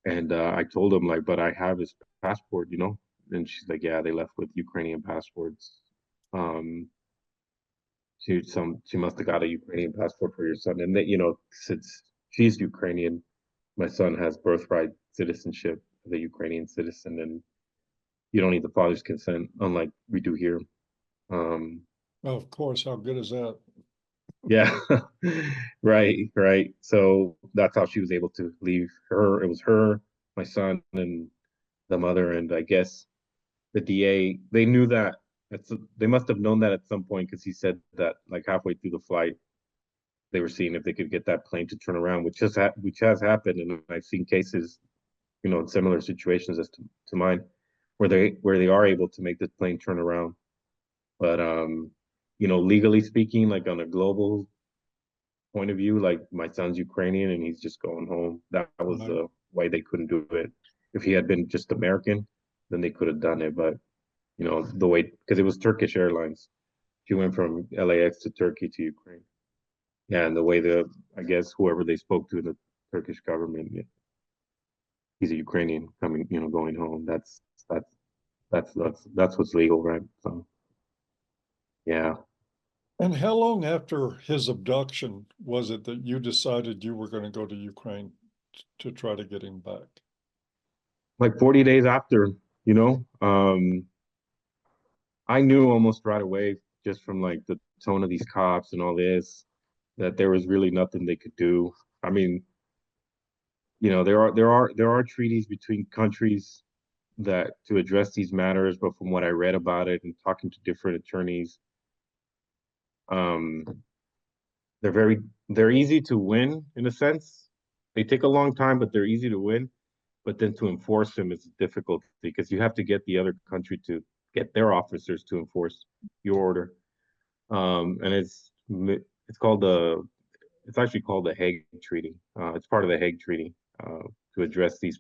And I told him, like, "But I have his passport," And she's like, "Yeah, they left with Ukrainian passports." Um, she must have got a Ukrainian passport for your son. And that, since she's Ukrainian, my son has birthright citizenship as a Ukrainian citizen, and you don't need the father's consent, unlike we do here. Of course, how good is that? Yeah, right. So that's how she was able to leave. It was her, my son, and the mother. And I guess the DA, they knew that. They must have known that at some point, because he said that like halfway through the flight, they were seeing if they could get that plane to turn around, which has happened. And I've seen cases, in similar situations as to mine, where they are able to make this plane turn around. But legally speaking, like on a global point of view, like my son's Ukrainian and he's just going home. That was the why they couldn't do it. If he had been just American, then they could have done it. But the way, because it was Turkish Airlines, she went from LAX to Turkey to Ukraine. Yeah, and the way I guess whoever they spoke to in the Turkish government, yeah, he's a Ukrainian coming, going home. That's what's legal, right? So, yeah. And how long after his abduction was it that you decided you were going to go to Ukraine to try to get him back? Like 40 days after, you know, I knew almost right away, just from like the tone of these cops and all this, that there was really nothing they could do. I mean, there are treaties between countries that to address these matters, but from what I read about it and talking to different attorneys, um, they're easy to win in a sense, they take a long time, but they're easy to win. But then to enforce them is difficult because you have to get the other country to get their officers to enforce your order. And it's called the it's actually called the Hague Treaty. It's part of the Hague Treaty to address these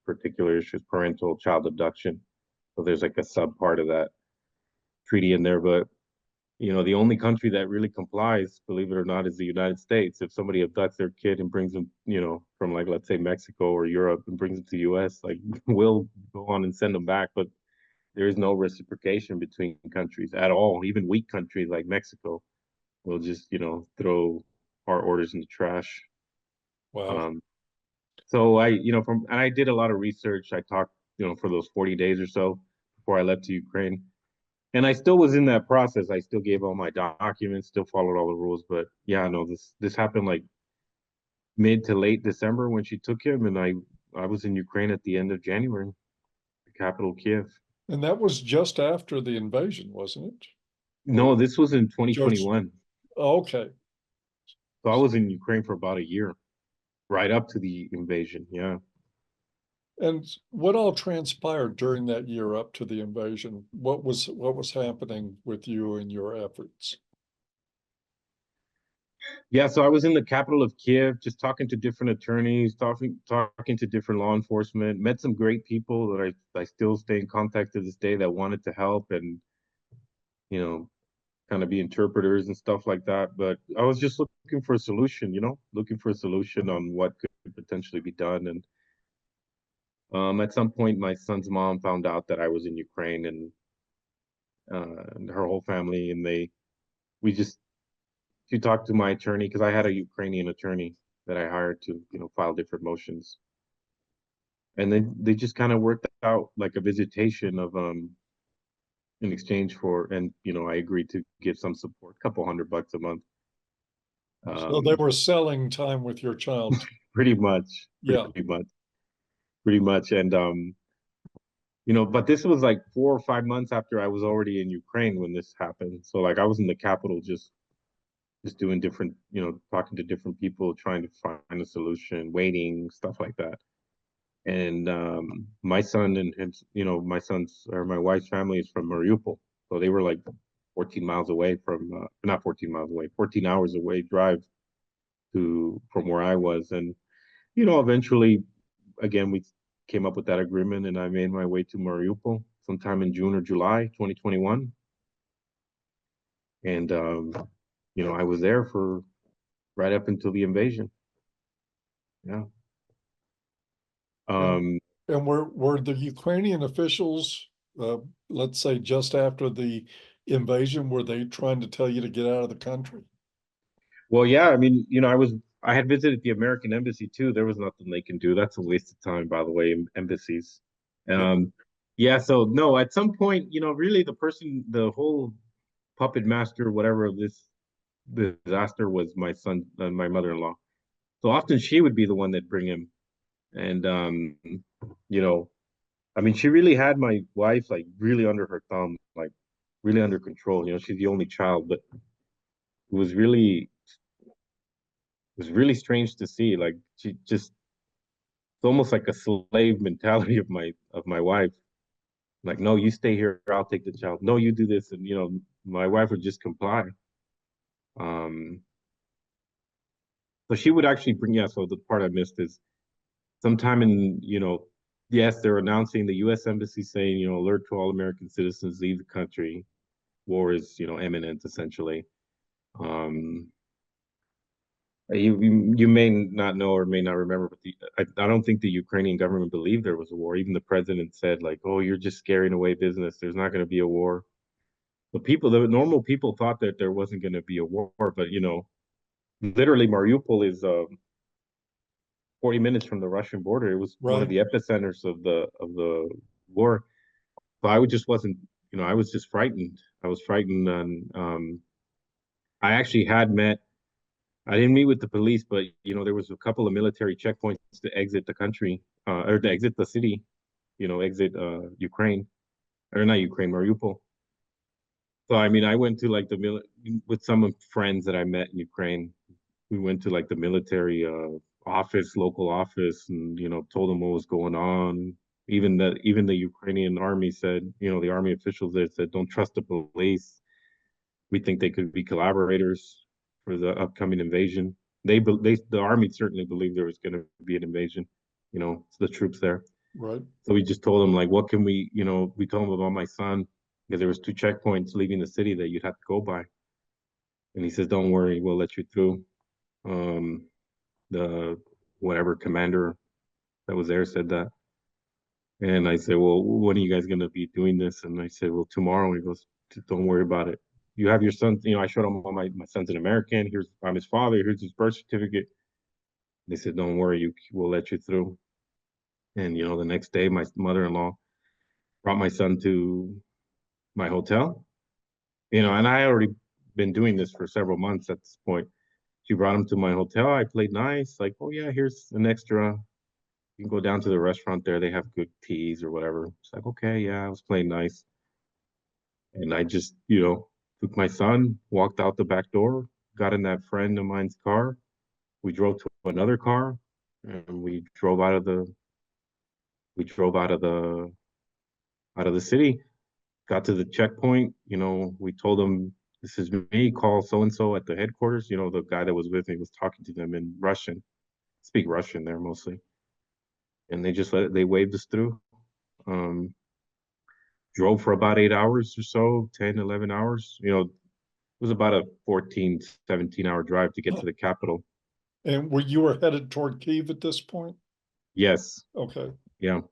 particular issues, parental child abduction. So there's like a sub part of that treaty in there. But the only country that really complies, believe it or not, is the United States. If somebody abducts their kid and brings them, from like let's say Mexico or Europe and brings them to the U.S., like we'll go on and send them back. But there is no reciprocation between countries at all. Even weak countries like Mexico will just, throw our orders in the trash. Wow. So I did a lot of research. I talked, for those 40 days or so before I left to Ukraine. And I still was in that process. I still gave all my documents, still followed all the rules. But yeah, no, this happened like mid to late December when she took him, and I was in Ukraine at the end of January, the capital Kiev. And that was just after the invasion, wasn't it? No, this was in George. 2021. Okay. So I was in Ukraine for about a year, right up to the invasion. Yeah. And what all transpired during that year up to the invasion? What was happening with you and your efforts? Yeah, so I was in the capital of Kiev, just talking to different attorneys, talking to different law enforcement, met some great people that I still stay in contact to this day that wanted to help and, kind of be interpreters and stuff like that. But I was just looking for a solution, looking for a solution on what could potentially be done. And at some point, my son's mom found out that I was in Ukraine and her whole family, and she talked to my attorney because I had a Ukrainian attorney that I hired to, file different motions. And then they just kind of worked out like a visitation of in exchange for, and I agreed to give some support, a couple $100 a month. So they were selling time with your child. Pretty much. Yeah. Pretty much. And but this was like 4 or 5 months after I was already in Ukraine when this happened. So like I was in the capital just doing different, talking to different people, trying to find a solution, waiting, stuff like that. And my son and his, my son's or my wife's family is from Mariupol. So they were like 14 miles away from, not 14 miles away, 14 hours away drive from where I was. And, eventually, again, we came up with that agreement and I made my way to Mariupol sometime in June or July 2021. And, I was there for right up until the invasion. Yeah. And were the Ukrainian officials, let's say just after the invasion, were they trying to tell you to get out of the country? Well, yeah, I mean, I had visited the American embassy too. There was nothing they can do. That's a waste of time, by the way, embassies. Yeah, so no, at some point, really the whole puppet master, whatever of this disaster was my son and my mother-in-law. So often she would be the one that bring him. And I mean, she really had my wife like really under her thumb, like really under control. She's the only child, but it was really strange to see. Like it's almost like a slave mentality of my wife. Like, no, you stay here, I'll take the child. No, you do this, and my wife would just comply. So she would actually bring. Yeah. So the part I missed is sometime in yes, they're announcing the U.S. embassy saying alert to all American citizens leave the country. War is imminent essentially. You may not know or may not remember, but I don't think the Ukrainian government believed there was a war. Even the president said like, "Oh, you're just scaring away business. There's not going to be a war." The normal people thought that there wasn't going to be a war, but literally Mariupol is 40 minutes from the Russian border. It was one of the epicenters of the war. So I just wasn't, I was just frightened. I was frightened, and I actually had met. I didn't meet with the police, but there was a couple of military checkpoints to exit the country, or to exit the city, exit Ukraine, or not Ukraine, Mariupol. So I mean, I went to like with some friends that I met in Ukraine. We went to like the military local office, and told them what was going on. Even the Ukrainian army said, the army officials there said, don't trust the police. We think they could be collaborators for the upcoming invasion. The army certainly believed there was going to be an invasion. It's the troops there. Right. So we just told them, like, what can we, we told them about my son, because there was 2 checkpoints leaving the city that you'd have to go by. And he says, don't worry, we'll let you through. The whatever commander that was there said that. And I said, well, when are you guys going to be doing this? And I said, well, tomorrow. He goes, don't worry about it. You have your son. I showed him my son's an American. I'm his father. Here's his birth certificate. They said, don't worry, we'll let you through. And, the next day, my mother-in-law brought my son to my hotel. And I already been doing this for several months at this point. She brought him to my hotel. I played nice. Like, oh, yeah, here's an extra. You can go down to the restaurant there. They have good teas or whatever. It's like, okay, yeah, I was playing nice. And I just, took my son, walked out the back door, got in that friend of mine's car. We drove to another car, and we drove out of the city, got to the checkpoint. We told them, this is me, call so-and-so at the headquarters. The guy that was with me was talking to them in Russian, speak Russian there mostly. And they waved us through. Drove for about 8 hours or so, 10, 11 hours. It was about a 14, 17-hour drive to get to the capital. And you were headed toward Kyiv at this point? Yes. Okay. Yeah.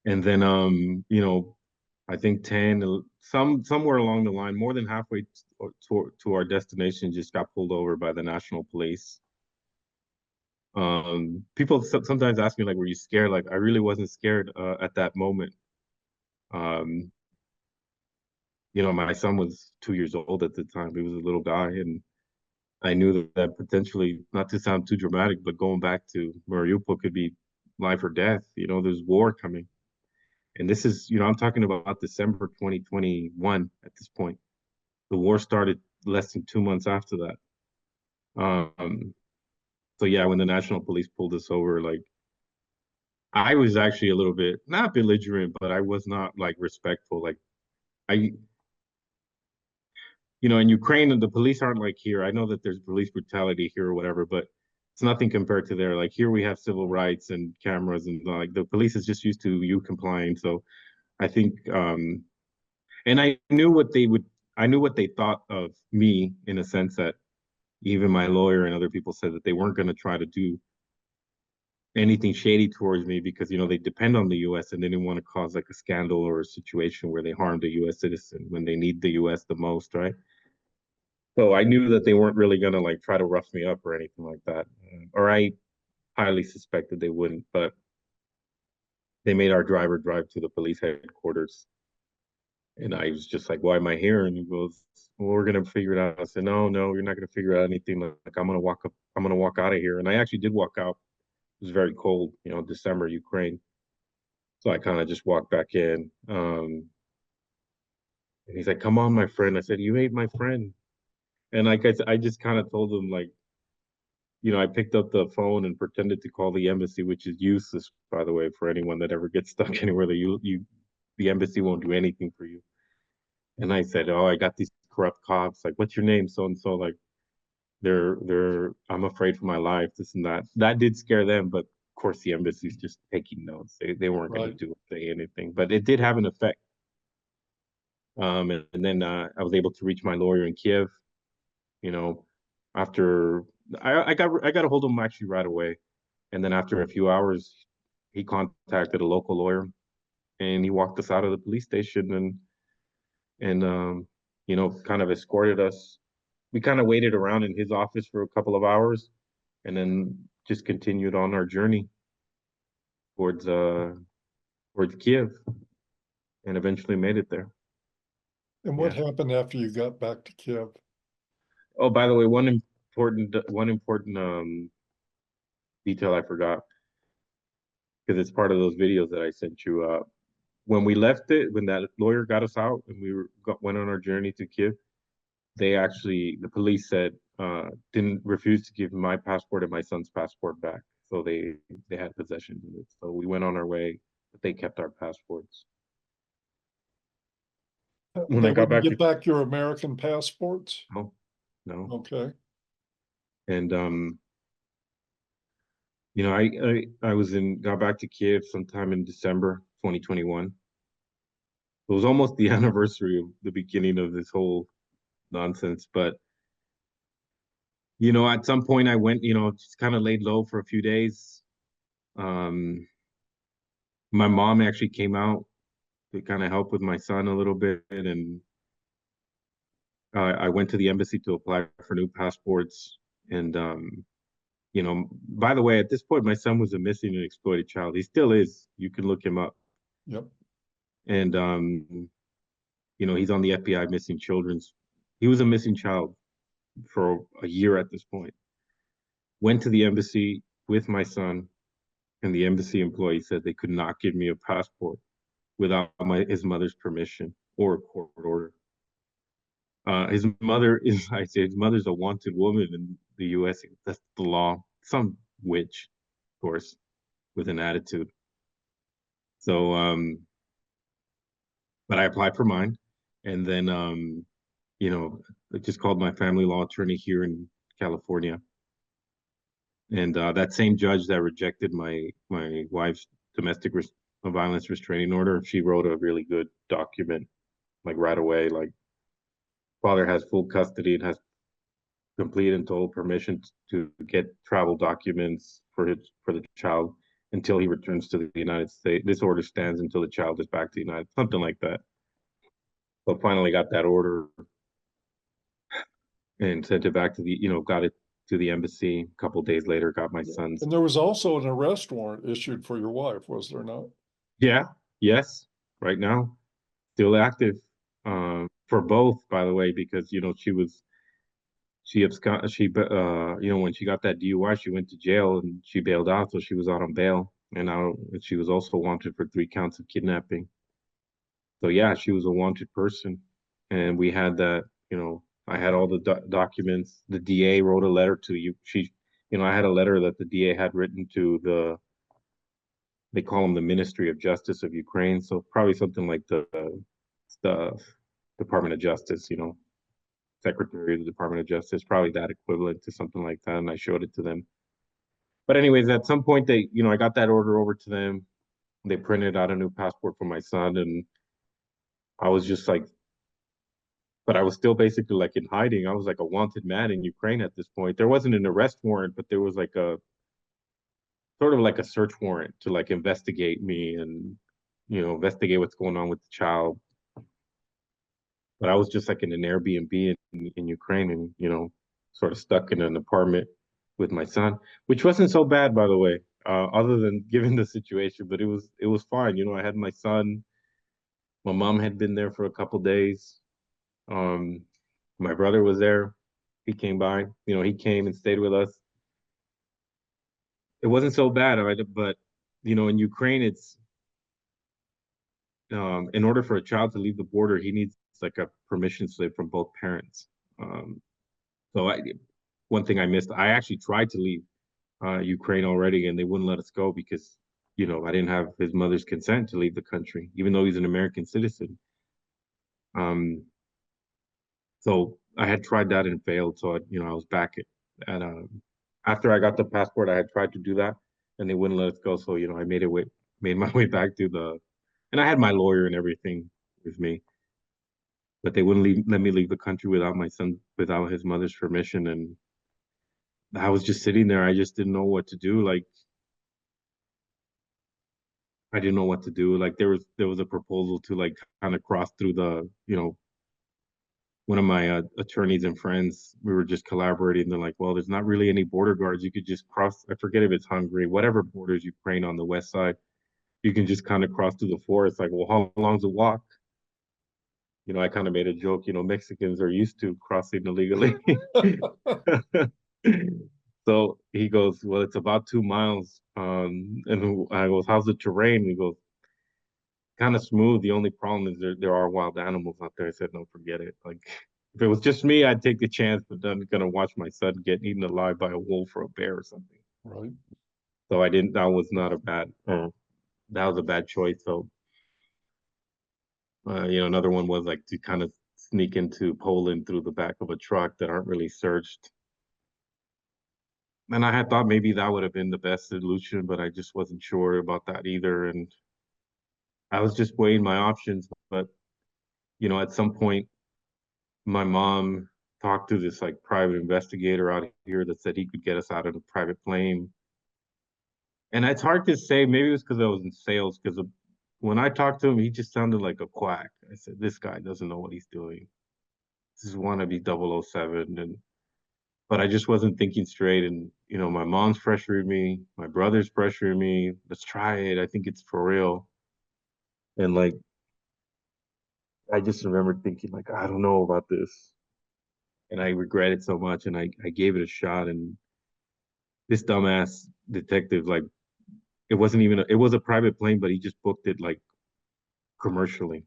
And then, I think somewhere along the line, more than halfway to our destination, just got pulled over by the national police. People sometimes ask me, like, were you scared? Like, I really wasn't scared at that moment. My son was 2 years old at the time. He was a little guy, and I knew that potentially, not to sound too dramatic, but going back to Mariupol could be life or death. There's war coming. And this is, I'm talking about December 2021 at this point. The war started less than 2 months after that. So yeah, when the national police pulled us over, like, I was actually a little bit, not belligerent, but I was not, like, respectful. Like, in Ukraine, the police aren't like here. I know that there's police brutality here or whatever, but it's nothing compared to there. Like, here we have civil rights and cameras, and like the police is just used to you complying. So I think, and I knew what they thought of me, in a sense that even my lawyer and other people said that they weren't going to try to do anything shady towards me, because they depend on the U.S. and they didn't want to cause like a scandal or a situation where they harmed a U.S. citizen when they need the U.S. the most, right? So I knew that they weren't really going to like try to rough me up or anything like that, or I highly suspected they wouldn't. But they made our driver drive to the police headquarters, and I was just like, "Why am I here?" And he goes, "Well, we're gonna figure it out." I said, "No, you're not gonna figure out anything. Like, I'm gonna walk out of here." And I actually did walk out. It was very cold, December, Ukraine. So I kind of just walked back in. And he's like, "Come on, my friend." I said, "You ain't my friend." And like I just kind of told him, like, I picked up the phone and pretended to call the embassy, which is useless, by the way, for anyone that ever gets stuck anywhere. The embassy won't do anything for you. And I said, "Oh, I got these corrupt cops. Like, what's your name?" So and so. Like, I'm afraid for my life. This and that. That did scare them, but of course the embassy's just taking notes. They weren't going to say anything, but it did have an effect. And then I was able to reach my lawyer in Kiev. After I got a hold of him actually right away, and then after a few hours, he contacted a local lawyer, and he walked us out of the police station and kind of escorted us. We kind of waited around in his office for a couple of hours, and then just continued on our journey towards Kiev, and eventually made it there. And what happened after you got back to Kiev? Oh, by the way, one important detail I forgot, because it's part of those videos that I sent you. When we left when that lawyer got us out and went on our journey to Kiev, the police said, didn't refuse to give my passport and my son's passport back. So they had possession of it. So we went on our way, but they kept our passports. When They I got wouldn't back to give back your American passports? no, no, Okay. and you know, I got back to Kiev sometime in December 2021. It was almost the anniversary of the beginning of this whole nonsense, but you know, at some point I went, you know, just kind of laid low for a few days. Um, my mom actually came out to kind of help with my son a little bit, and I went to the embassy to apply for new passports. And you know, by the way, at this point, my son was a missing and exploited child. He still is. You can look him up. Yep. And you know, he's on the FBI missing children's. He was a missing child for a year at this point. Went to the embassy with my son, and the embassy employee said they could not give me a passport without his mother's permission or a court order. His mother is, I say, his mother's a wanted woman in the U.S. That's the law. Some witch, of course, with an attitude. So, but I applied for mine, and then, you know, I just called my family law attorney here in California, and that same judge that rejected my wife's domestic violence restraining order, she wrote a really good document, like right away, like father has full custody and has complete and total permission to get travel documents for the child until he returns to the United States. This order stands until the child is back to the United, something like that. But finally got that order and sent it back to the, you know, got it to the embassy. A couple days later, got my son's. And there was also an arrest warrant issued for your wife, was there not? Yeah, yes, right now, still active. For both, by the way, because you know she absconded. You know, when she got that DUI, she went to jail and she bailed out, so she was out on bail. And now she was also wanted for 3 counts of kidnapping. So yeah, she was a wanted person, and we had that. You know, I had all the documents. The DA wrote a letter to you. You know, I had a letter that the DA had written to they call them the Ministry of Justice of Ukraine. So probably something like the Department of Justice. You know, Secretary of the Department of Justice, probably that equivalent to something like that. And I showed it to them. But anyways, at some point you know, I got that order over to them. They printed out a new passport for my son, and I was just like, but I was still basically like in hiding. I was like a wanted man in Ukraine at this point. There wasn't an arrest warrant, but there was like a sort of like a search warrant to like investigate me and, you know, investigate what's going on with the child. But I was just like in an Airbnb in Ukraine, and, you know, sort of stuck in an apartment with my son, which wasn't so bad, by the way, other than given the situation, but it was fine. You know, I had my son, my mom had been there for a couple days. Um, my brother was there. He came by, you know, he came and stayed with us. It wasn't so bad, but you know, in Ukraine, it's in order for a child to leave the border, he needs like a permission slip from both parents. Um, so one thing I missed, I actually tried to leave Ukraine already, and they wouldn't let us go because, you know, I didn't have his mother's consent to leave the country, even though he's an American citizen. So I had tried that and failed. So you know, I was back at after I got the passport, I had tried to do that, and they wouldn't let us go. So you know, made my way back to and I had my lawyer and everything with me, but they wouldn't let me leave the country without my son, without his mother's permission. And I was just sitting there. I just didn't know what to do. Like I didn't know what to do. Like there was a proposal to like kind of cross through the, you know, one of my attorneys and friends, we were just collaborating. They're like, well, there's not really any border guards. You could just cross, I forget if it's Hungary, whatever borders Ukraine on the west side, you can just kind of cross through the forest. Like, well, how long's a walk? You know, I kind of made a joke, you know, Mexicans are used to crossing illegally. So he goes, well, it's about 2 miles. And I goes, how's the terrain? He goes, kind of smooth. The only problem is there are wild animals out there. I said, no, forget it. Like, If it was just me, I'd take the chance, but I'm gonna watch my son get eaten alive by a wolf or a bear or something. Right. So I didn't. That was not a bad. That was a bad choice. So, another one was like to kind of sneak into Poland through the back of a truck that aren't really searched. And I had thought maybe that would have been the best solution, but I just wasn't sure about that either. And I was just weighing my options. But, at some point, my mom talked to this like private investigator out here that said he could get us out of a private plane. And it's hard to say, maybe it was because I was in sales, because when I talked to him, he just sounded like a quack. I said, this guy doesn't know what he's doing. This is wannabe 007. But I just wasn't thinking straight. And, my mom's pressuring me, my brother's pressuring me, let's try it. I think it's for real. And like, I just remember thinking like, I don't know about this. And I regret it so much. And I gave it a shot. And this dumbass detective, like, it was a private plane, but he just booked it like commercially.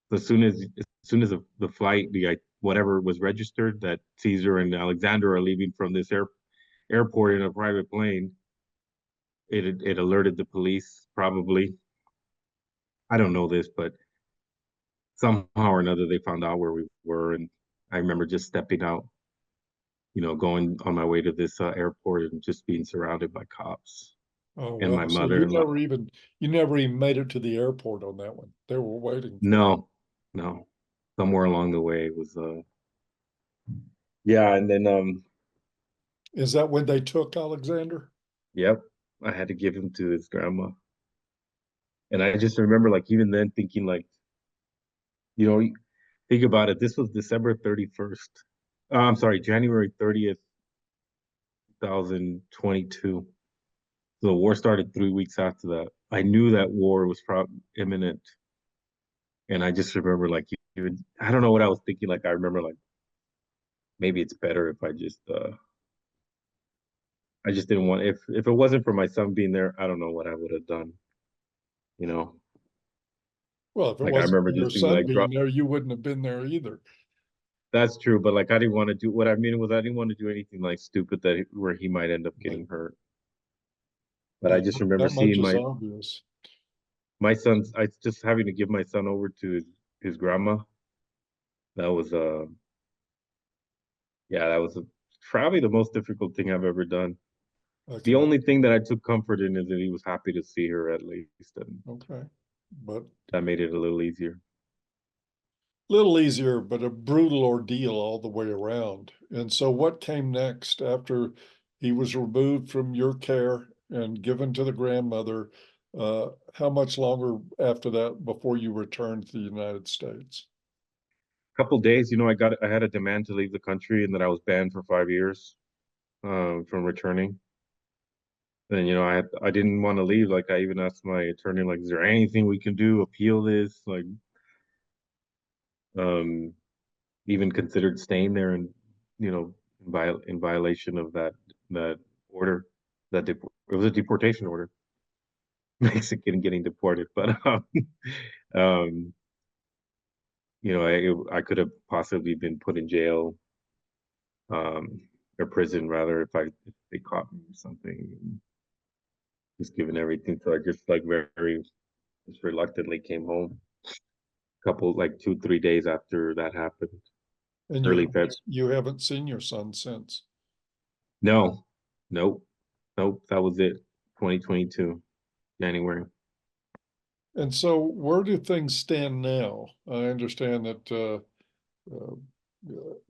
So as soon as the flight, whatever was registered that Caesar and Alexander are leaving from this airport in a private plane, it alerted the police probably. I don't know this, but somehow or another they found out where we were, and I remember just stepping out, going on my way to this airport and just being surrounded by cops Oh, and my wow. So you mother-in-law. never even made it to the airport on that one. They were waiting for you. No, somewhere along the way it was yeah, and then Is that when they took Alexander? yep, I had to give him to his grandma. And I just remember like even then thinking like, you know, think about it. This was December 31st. I'm sorry, January 30th, 2022. The war started 3 weeks after that. I knew that war was probably imminent. And I just remember like even I don't know what I was thinking. Like I remember like maybe it's better if I just didn't want if it wasn't for my son being there, I don't know what I would have done, you know. Well, if it Like I wasn't for remember your just being son like being there, you wouldn't have been there either. that's true, but like I didn't want to do what I mean was I didn't want to do anything like stupid where he might end up Right. getting hurt. But I Yeah, just remember that much seeing is obvious. my son's I just having to give my son over to his grandma. That was yeah, that was probably the most difficult thing I've ever done. The Okay, only thing that I took comfort in is that he was happy to see her at least, and okay. But that made it a little easier. little easier, but a brutal ordeal all the way around. And so what came next after he was removed from your care and given to the grandmother? How much longer after that before you returned to the United States? Couple days, I had a demand to leave the country and that I was banned for 5 years from returning. And I didn't want to leave. Like I even asked my attorney, like, is there anything we can do, appeal this? Like, um, even considered staying there and in violation of that order. It was a deportation order, Mexican getting deported. But um, I could have possibly been put in jail, um, or prison rather, if they caught me or something. Just given everything, so I just like very just reluctantly came home. Couple like 2-3 days after that happened, And early February. you haven't seen your son since. No, nope, nope. That was it. 2022, January. And so where do things stand now? I understand that uh,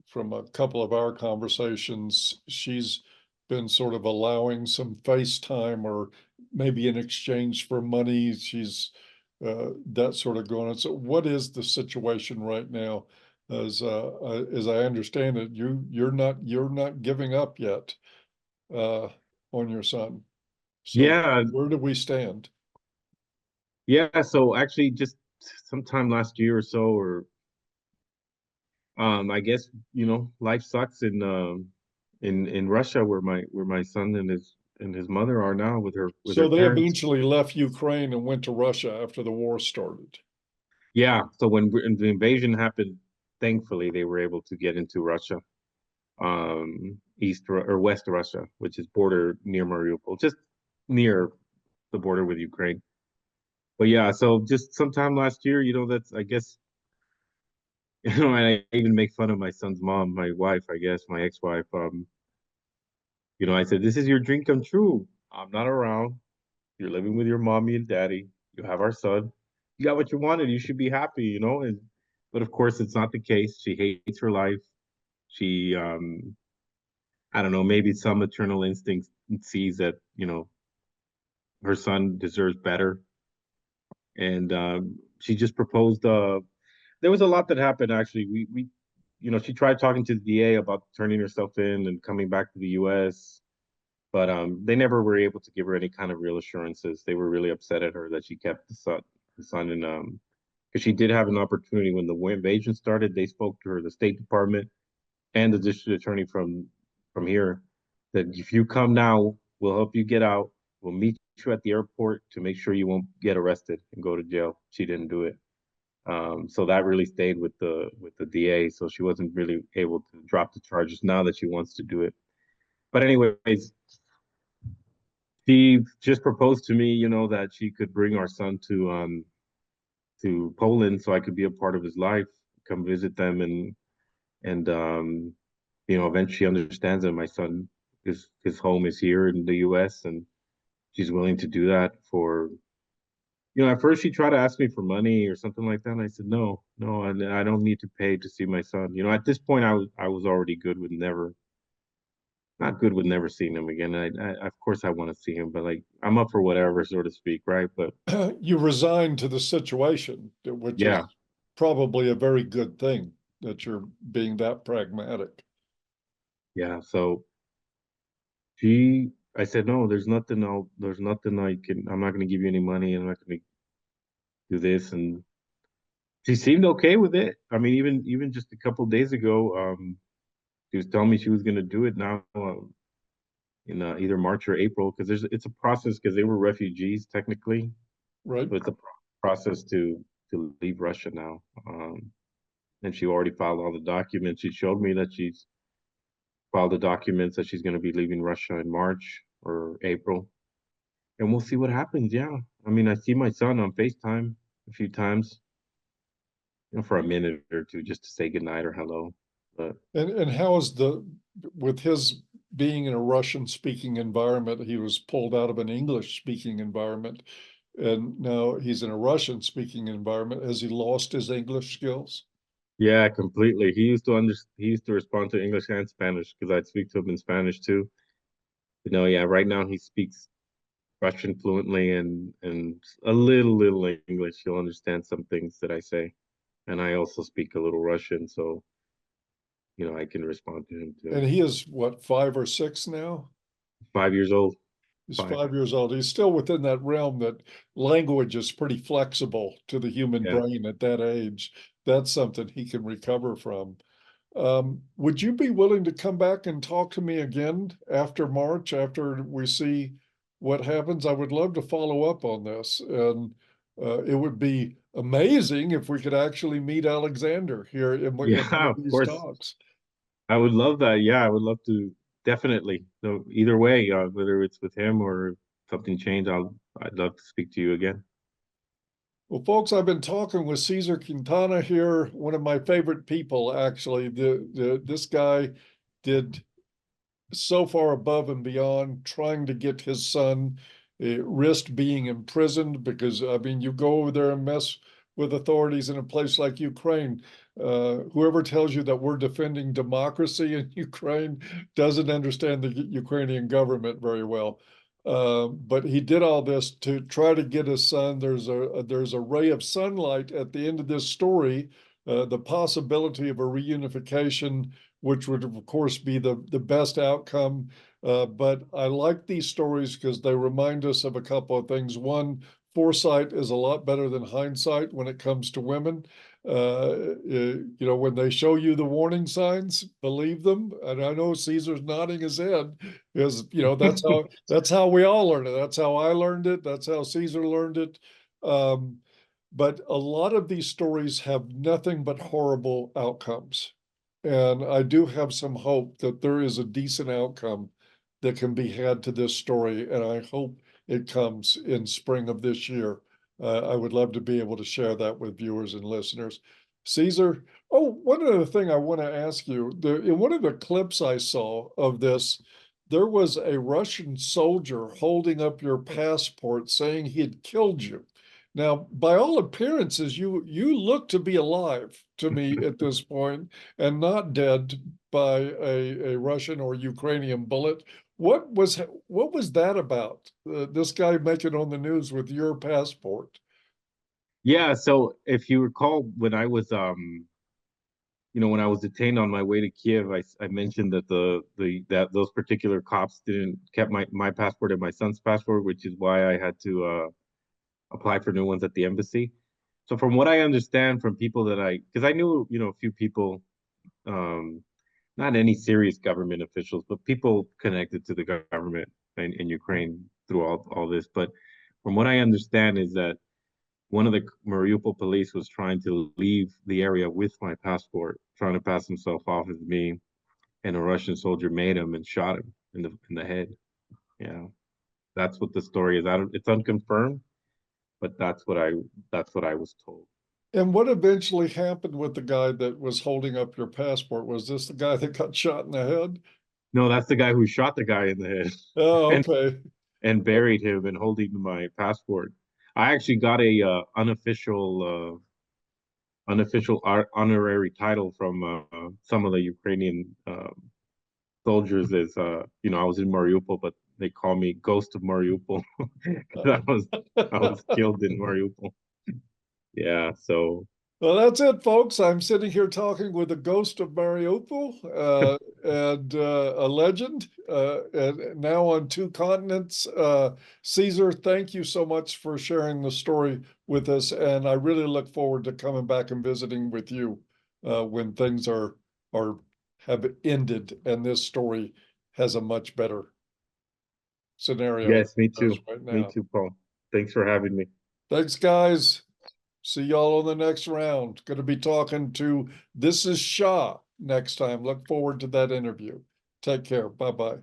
from a couple of our conversations, she's been sort of allowing some FaceTime or maybe in exchange for money. She's that sort of going on. So what is the situation right now? As I understand it, you're not giving up yet uh, on your son. So Yeah, where do we stand? yeah. So actually, just sometime last year or so, or I guess life sucks in Russia where my son and his mother are now with So her they parents. eventually left Ukraine and went to Russia after the war started. Yeah. So when the invasion happened thankfully they were able to get into Russia, or West Russia, which is border near Mariupol, just near the border with Ukraine. But yeah, so just sometime last year, that's, I guess, and I even make fun of my son's mom, my wife, I guess, my ex-wife. I said, this is your dream come true. I'm not around. You're living with your mommy and daddy. You have our son. You got what you wanted. You should be happy. But of course, it's not the case. She hates her life. She, I don't know, maybe some maternal instinct sees that, her son deserves better. And she just proposed. There was a lot that happened actually. She tried talking to the DA about turning herself in and coming back to the U.S. But they never were able to give her any kind of real assurances. They were really upset at her that she kept the son, and because she did have an opportunity when the invasion started. They spoke to her, the State Department and the district attorney from here, that if you come now, we'll help you get out. We'll meet you at the airport to make sure you won't get arrested and go to jail. She didn't do it. So that really stayed with the DA. So she wasn't really able to drop the charges now that she wants to do it. But anyways, she just proposed to me, that she could bring our son to Poland so I could be a part of his life, come visit them, and eventually she understands that my son his home is here in the U.S. and she's willing to do that for. At first she tried to ask me for money or something like that, and I said no, no, I don't need to pay to see my son. At this point I was already good with never not good with never seeing him again. Of course I want to see him, but like I'm up for whatever, so to speak, right? But You resigned to the situation, which yeah, is probably a very good thing that you're being that pragmatic. yeah. So I said no. There's nothing I can. I'm not going to give you any money. I'm not going to do this, and she seemed okay with it. I mean, even just a couple of days ago, she was telling me she was going to do it now. In either March or April, because it's a process because they were refugees technically, Right. so it's a process to leave Russia now. And she already filed all the documents. She showed me that she's filed the documents that she's going to be leaving Russia in March or April, and we'll see what happens. Yeah, I mean, I see my son on FaceTime a few times, for a minute or two just to say goodnight or hello. But And how is with his being in a Russian speaking environment, he was pulled out of an English speaking environment, and now he's in a Russian speaking environment. Has he lost his English skills? yeah, completely. He used to respond to English and Spanish because I'd speak to him in Spanish too. Yeah, right now he speaks Russian fluently and a little English. He'll understand some things that I say, and I also speak a little Russian, so I can respond to him too. And he is what, 5 or 6 now? 5 years old. He's Five. 5 years old. He's still within that realm that language is pretty flexible to the human Yeah. brain at that age. That's something he can recover from. Would you be willing to come back and talk to me again after March, after we see what happens? I would love to follow up on this. And it would be amazing if we could actually meet Alexander here in one Yeah, of of these course. talks. I would love that. Yeah, I would love to definitely. So either way, whether it's with him or something changed, I'd love to speak to you again. Well, folks, I've been talking with Cesar Quintana here, one of my favorite people, actually. This guy did so far above and beyond trying to get his son risked being imprisoned because, I mean, you go over there and mess with authorities in a place like Ukraine. Whoever tells you that we're defending democracy in Ukraine doesn't understand the Ukrainian government very well. But he did all this to try to get his son. There's a ray of sunlight at the end of this story, the possibility of a reunification, which would of course be the best outcome. But I like these stories because they remind us of a couple of things. One, foresight is a lot better than hindsight when it comes to women. When they show you the warning signs, believe them. And I know Caesar's nodding his head because that's how we all learn it. That's how I learned it. That's how Caesar learned it. but a lot of these stories have nothing but horrible outcomes. And I do have some hope that there is a decent outcome that can be had to this story, and I hope it comes in spring of this year. I would love to be able to share that with viewers and listeners. Cesar, oh, one other thing I want to ask you. In one of the clips I saw of this, there was a Russian soldier holding up your passport saying he had killed you. Now, by all appearances, you look to be alive to me at this point and not dead by a Russian or Ukrainian bullet. What was that about? This guy making on the news with your passport? Yeah, so if you recall, when I was when I was detained on my way to Kiev, I mentioned that that those particular cops didn't kept my passport and my son's passport, which is why I had to apply for new ones at the embassy. So from what I understand from people because I knew, a few people, um, not any serious government officials, but people connected to the government in Ukraine through all this. But from what I understand is that one of the Mariupol police was trying to leave the area with my passport, trying to pass himself off as me, and a Russian soldier made him and shot him in the head. Yeah, that's what the story is. It's unconfirmed, but that's what I was told. And what eventually happened with the guy that was holding up your passport? Was this the guy that got shot in the head? No, that's the guy who shot the guy in the head Oh, and okay. and buried him and holding my passport. I actually got a unofficial honorary title from some of the Ukrainian soldiers. As I was in Mariupol, but they call me Ghost of Mariupol because I was killed in Mariupol. Yeah, so Well, that's it, folks. I'm sitting here talking with the ghost of Mariupol, and a legend, and now on two continents. Cesar, thank you so much for sharing the story with us, and I really look forward to coming back and visiting with you when things have ended and this story has a much better scenario yes, me than it too. does right Me now. too, Paul. Thanks for having me. Thanks, guys. See y'all on the next round. Going to be talking to This is Shah next time. Look forward to that interview. Take care. Bye bye.